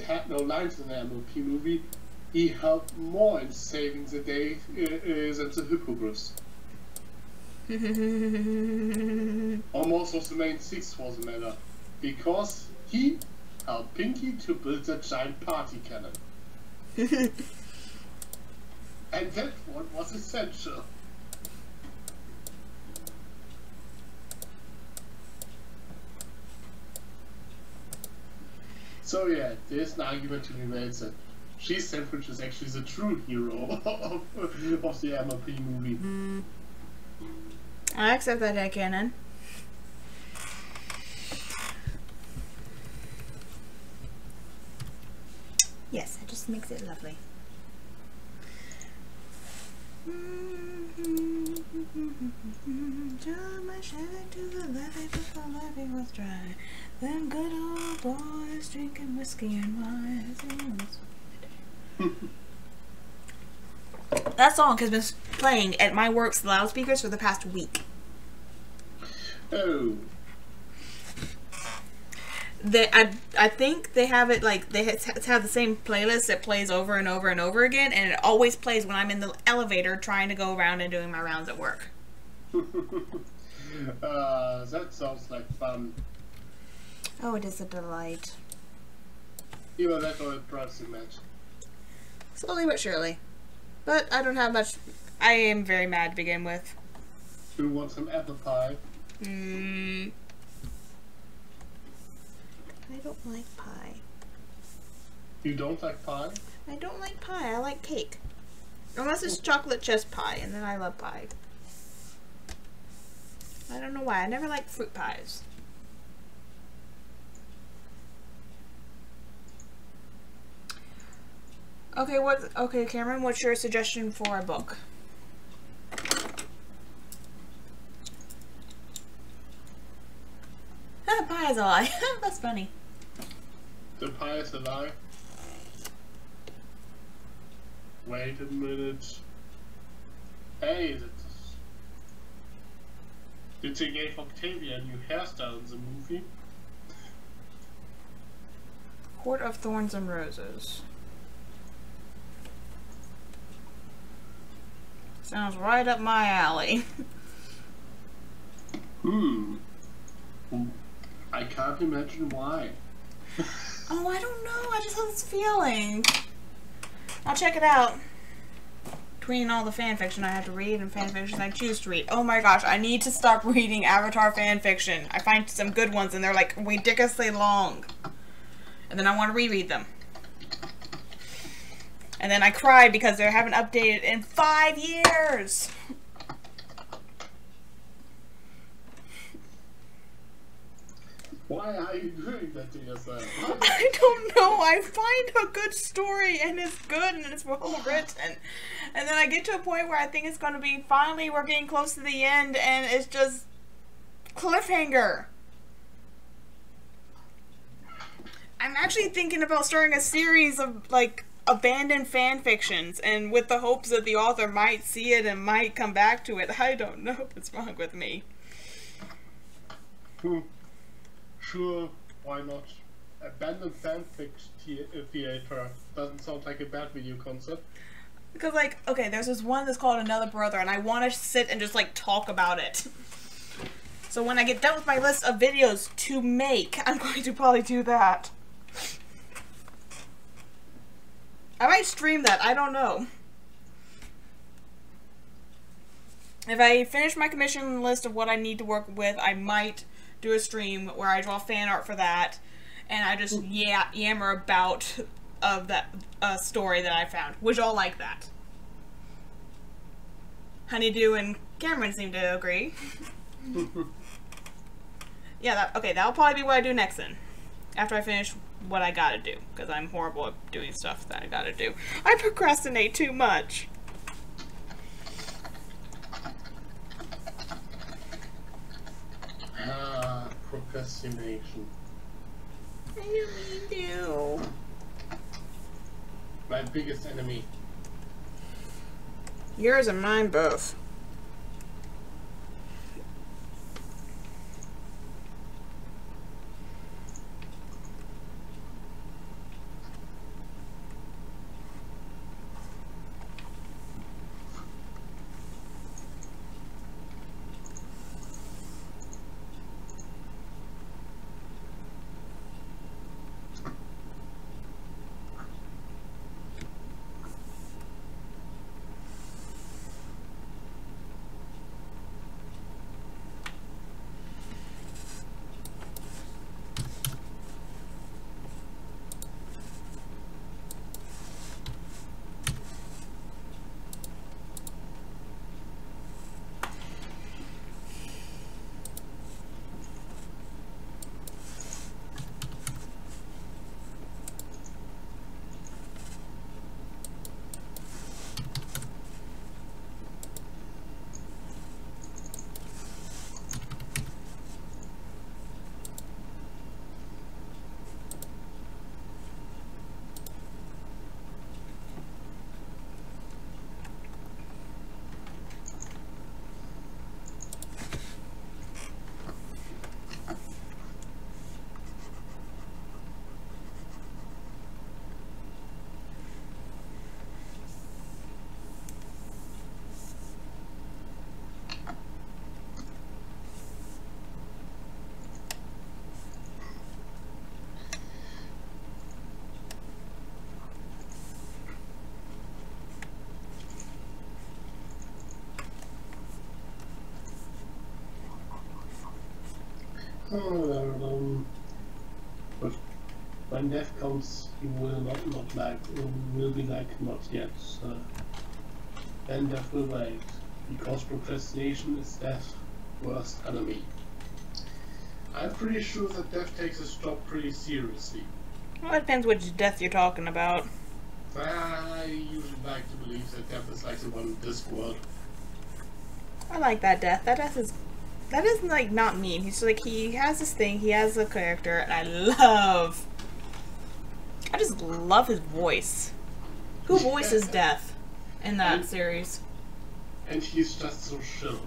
had no lines in the MLP movie, he helped more in saving the day than the Hippogriffs. Almost was the main six for the matter, because he helped Pinky to build that giant party cannon. And that one was essential. So yeah, there's an argument to be made that Cheese Sandwich is actually the true hero of the MLP movie. I accept that headcanon. Yes, it just makes it lovely. Turn my Chevy to the levee before levee was dry. Them good old boys drinking whiskey and wine. That song has been playing at my work's loudspeakers for the past week. Oh. I think they have it like they have the same playlist that plays over and over and over again, and it always plays when I'm in the elevator trying to go around and doing my rounds at work. That sounds like fun. Oh, it is a delight. Either that or a proxy match. Slowly but surely. But I don't have much. I am very mad to begin with. Who wants some apple pie? I don't like pie. You don't like pie? I don't like pie. I like cake. Unless it's chocolate chess pie, and then I love pie. I don't know why. I never liked fruit pies. Okay, okay, Cameron, what's your suggestion for a book? Pie is a lie. That's funny. The pie is a lie? Wait a minute. Hey, did they give Octavia a new hairstyle in the movie? Court of Thorns and Roses. Sounds right up my alley. I can't imagine why. Oh, I don't know. I just have this feeling. I'll check it out. Between all the fanfiction I have to read and fanfiction I choose to read. Oh my gosh, I need to stop reading Avatar fanfiction. I find some good ones and they're like ridiculously long. And then I want to reread them. And then I cry because they haven't updated in 5 years. Why are you doing that to yourself? I don't know. I find a good story and it's good and it's well written. And then I get to a point where I think it's going to be finally we're getting close to the end and it's just cliffhanger. I'm actually thinking about starting a series of like abandoned fan fictions and with the hopes that the author might see it and might come back to it. I don't know what's wrong with me. Sure, why not? Abandoned fanfic theater doesn't sound like a bad video concept. Because, like, okay, there's this one that's called Another Brother, and I want to sit and just, like, talk about it. So when I get done with my list of videos to make, I'm going to probably do that. I might stream that, I don't know. If I finish my commission list of what I need to work with, I might do a stream where I draw fan art for that, and I just yammer about that story that I found. Would y'all like that? Honeydew and Cameron seem to agree. Yeah, okay, that'll probably be what I do next then. After I finish what I gotta do, because I'm horrible at doing stuff that I gotta do. I procrastinate too much. Procrastination. I don't mean to. My biggest enemy. Yours and mine both. when death comes, he will not like, will be like, not yet. Then death will wait, because procrastination is death's worst enemy. I'm pretty sure that death takes his job pretty seriously. Well, it depends which death you're talking about. I usually like to believe that death is like the one in Discworld. I like that death. That is like not mean. He's like, he has this thing, he has a character, and I just love his voice. Who voices Death in that series? And he's just so chill.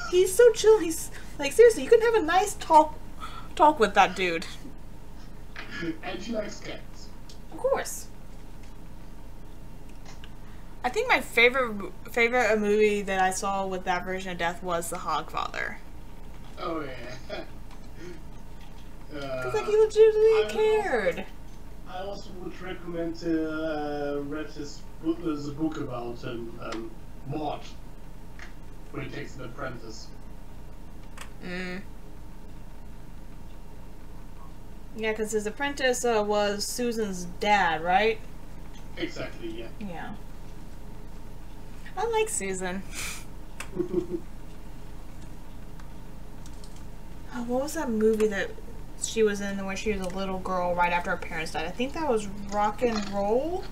He's so chill. He's like, seriously, you can have a nice talk with that dude. And she likes cats. Of course. I think my favorite movie that I saw with that version of Death was The Hogfather. Oh yeah. Because like he legitimately cared. I also would recommend to read his book, the book about him, Mort, where he takes an apprentice. Yeah, because his apprentice was Susan's dad, right? Exactly, yeah. Yeah. I like Susan. Oh, what was that movie that she was in when she was a little girl right after her parents died? I think that was Rock and Roll.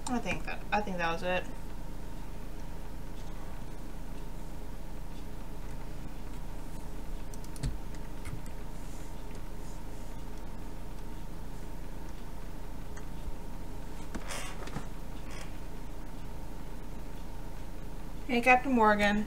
I think that was it. Hey, Captain Morgan.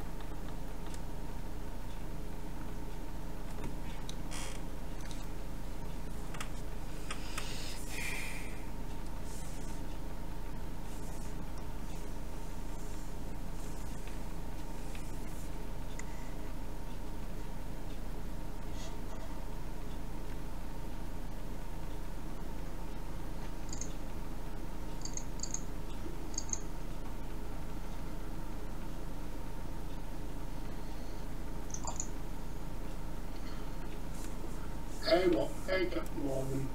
Hey, Captain Morgan.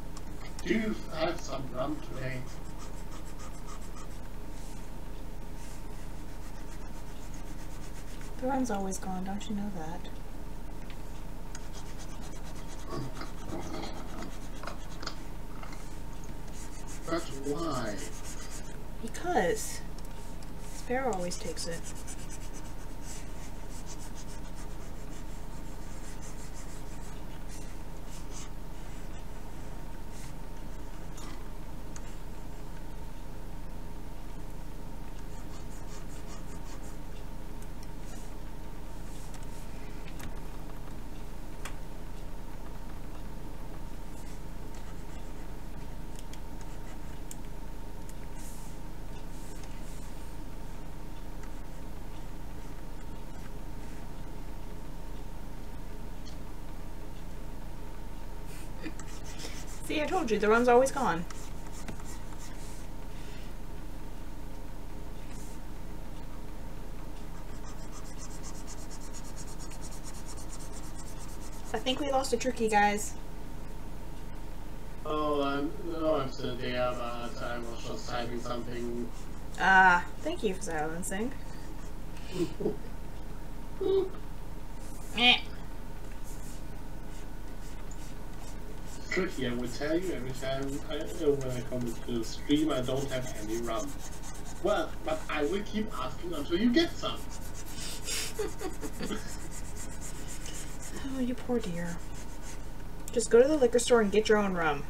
Do you have some rum today? The run's always gone, don't you know that? But why? Because Sparrow always takes it. See, I told you, the run's always gone. I think we lost a turkey, guys. Oh, I'm still there, but I was just typing something. Thank you for silencing. Eh. Tricky, I will tell you every time when I come to the stream I don't have any rum. Well, but I will keep asking until you get some. Oh, you poor dear. Just go to the liquor store and get your own rum.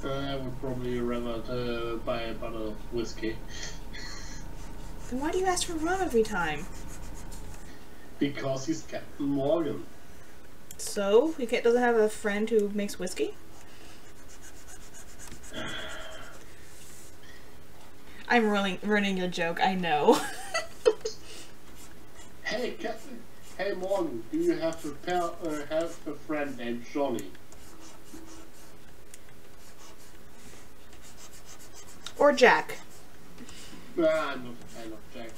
I would probably rather buy a bottle of whiskey. Then why do you ask for rum every time? Because he's Captain Morgan. So? He doesn't have a friend who makes whiskey? I'm really ruining your joke, I know. Hey, Captain. Hey, Morgan. Do you have a friend named Johnny? Or Jack. I'm not a fan of Jack.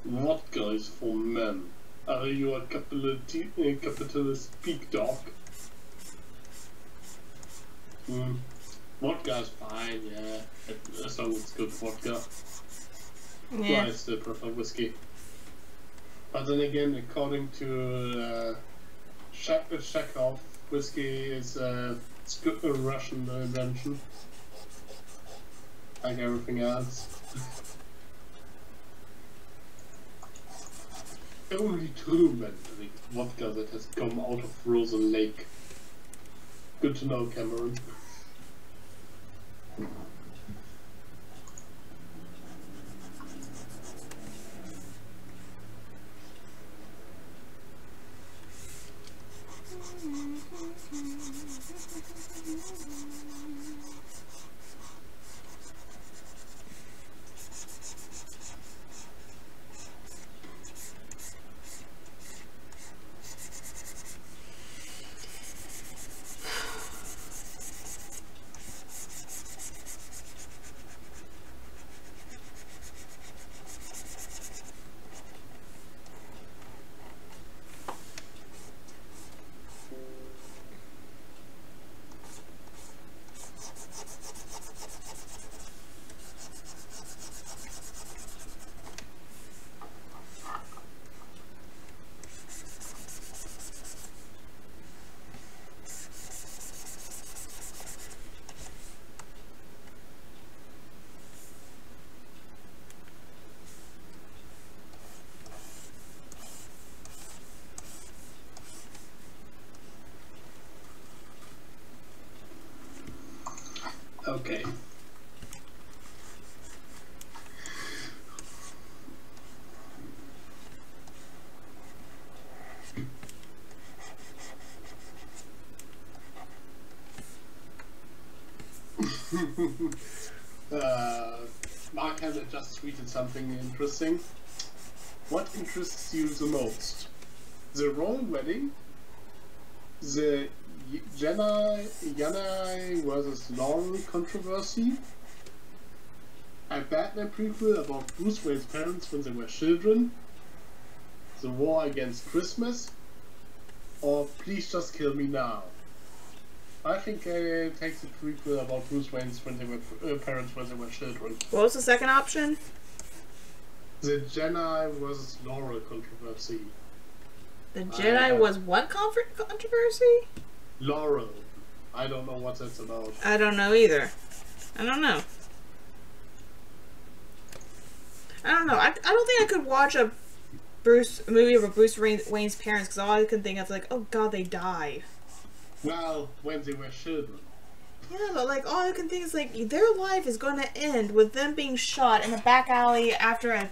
Vodka is for men. Are you a capitalist pig dog? Vodka is fine, yeah. As long as it's good vodka. Yeah. I still prefer whiskey. But then again, according to Chekhov, whiskey is it's good a Russian invention. Like everything else. Only two men drink vodka that has come out of frozen lake. Good to know, Cameron. Okay. Mark has just tweeted something interesting. What interests you the most? The royal wedding? The Jenna versus Laurel controversy? A Batman prequel about Bruce Wayne's parents when they were children? The war against Christmas? Or Please Just Kill Me Now? I think I take the prequel about Bruce Wayne's when they were parents when they were children. What was the second option? The Jedi versus Laurel controversy. The Jedi was what controversy? Laurel. I don't know what that's about. I don't know either. I don't know. I don't think I could watch a movie about Bruce Wayne's parents because all I could think of is like, oh god, they died. Well, when they were children. Yeah, but like all I can think is like their life is going to end with them being shot in a back alley after a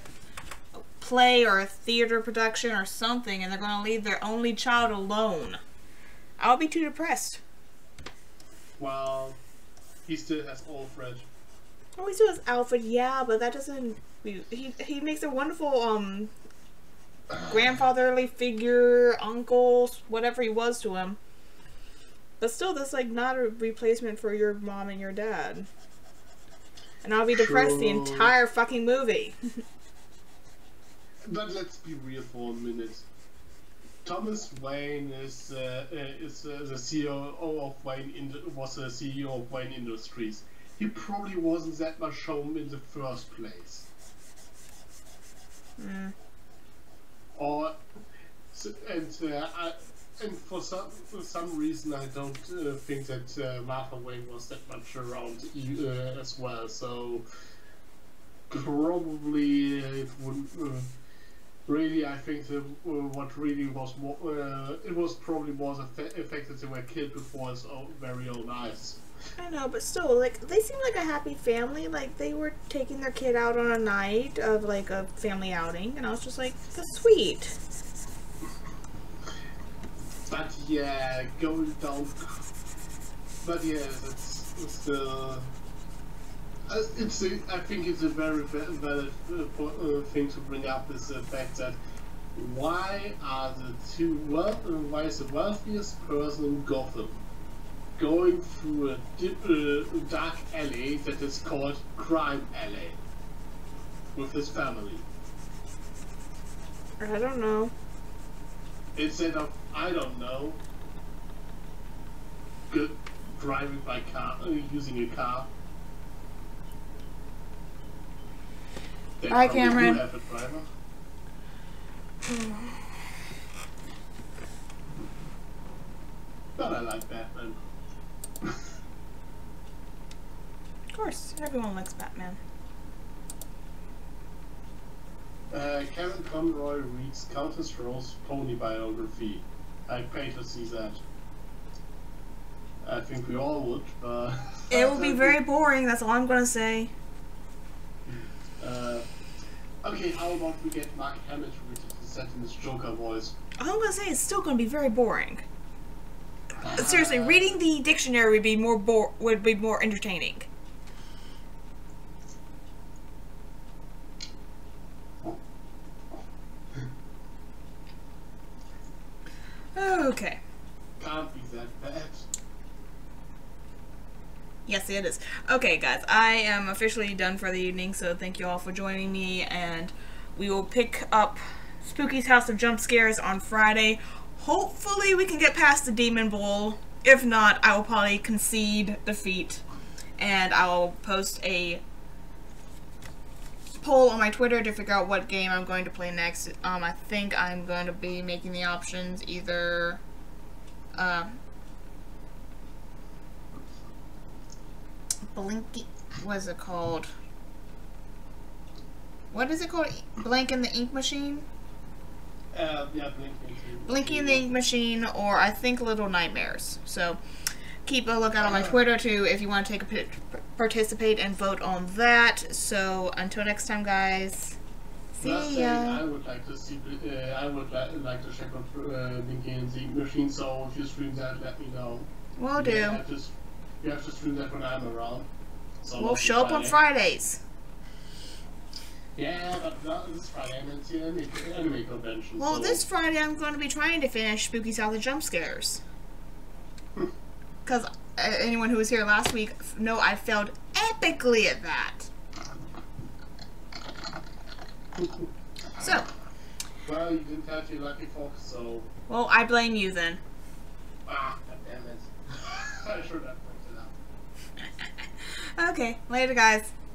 play or a theater production or something, and they're going to leave their only child alone. I'll be too depressed. Well, he still has Alfred. Oh, he still has Alfred, yeah, but that doesn't. He makes a wonderful grandfatherly figure, uncle, whatever he was to him. But still, that's like not a replacement for your mom and your dad. And I'll be depressed the entire fucking movie. But let's be real for a minute. Thomas Wayne is the CEO of Wayne was the CEO of Wayne Industries. He probably wasn't that much home in the first place. And for some reason, I don't think that Martha Wayne was that much around as well. So probably it wouldn't. Really, I think that what really was more, it was probably more the effect that they were killed before his very own eyes. I know, but still, like, they seem like a happy family. Like, they were taking their kid out on a night of, like, a family outing, and I was just like, that's sweet. But yeah, going down. But yeah, it's the. I think it's a very valid thing to bring up is the fact that why is the wealthiest person in Gotham going through a dark alley that is called Crime Alley with his family. I don't know. Instead of, I don't know, driving by car, using a car. They Hi, probably do Cameron. have a driver. But I like Batman. Of course, everyone likes Batman. Kevin Conroy reads Countess Rose pony biography. I'd pay to see that. I think we all would, but... It will be very boring, that's all I'm gonna say. Okay, how about we get Mark Hamill to read the sentence Joker voice? All I'm gonna say is still gonna be very boring. Seriously, reading the dictionary would be more entertaining. Okay. Can't be that bad. Yes, it is. Okay, guys, I am officially done for the evening, so thank you all for joining me, and we will pick up Spooky's House of Jump Scares on Friday. Hopefully we can get past the Demon Bowl. If not, I will probably concede defeat, and I will post a poll on my Twitter to figure out what game I'm going to play next. I think I'm going to be making the options either Blinky, what is it called? What is it called? Blank in the Ink Machine? Yeah, Blinky in the Ink Machine, or I think Little Nightmares. So keep a lookout on my Twitter too if you want to take participate and vote on that. So until next time, guys. See ya. I would like to see. I would like to check out Blinky and the Ink Machine. So if you stream that, let me know. Will do. You have to stream that when I'm around. So We'll show up on Fridays. Yeah, but not this Friday. I'm at the anime convention. Well, so. this Friday I'm going to be trying to finish Spooky's House of Jump Scares. Because anyone who was here last week know I failed epically at that. So. Well, you didn't have your lucky fox, so. Well, I blame you then. Ah, damn it. I should have pointed out. Okay, later guys.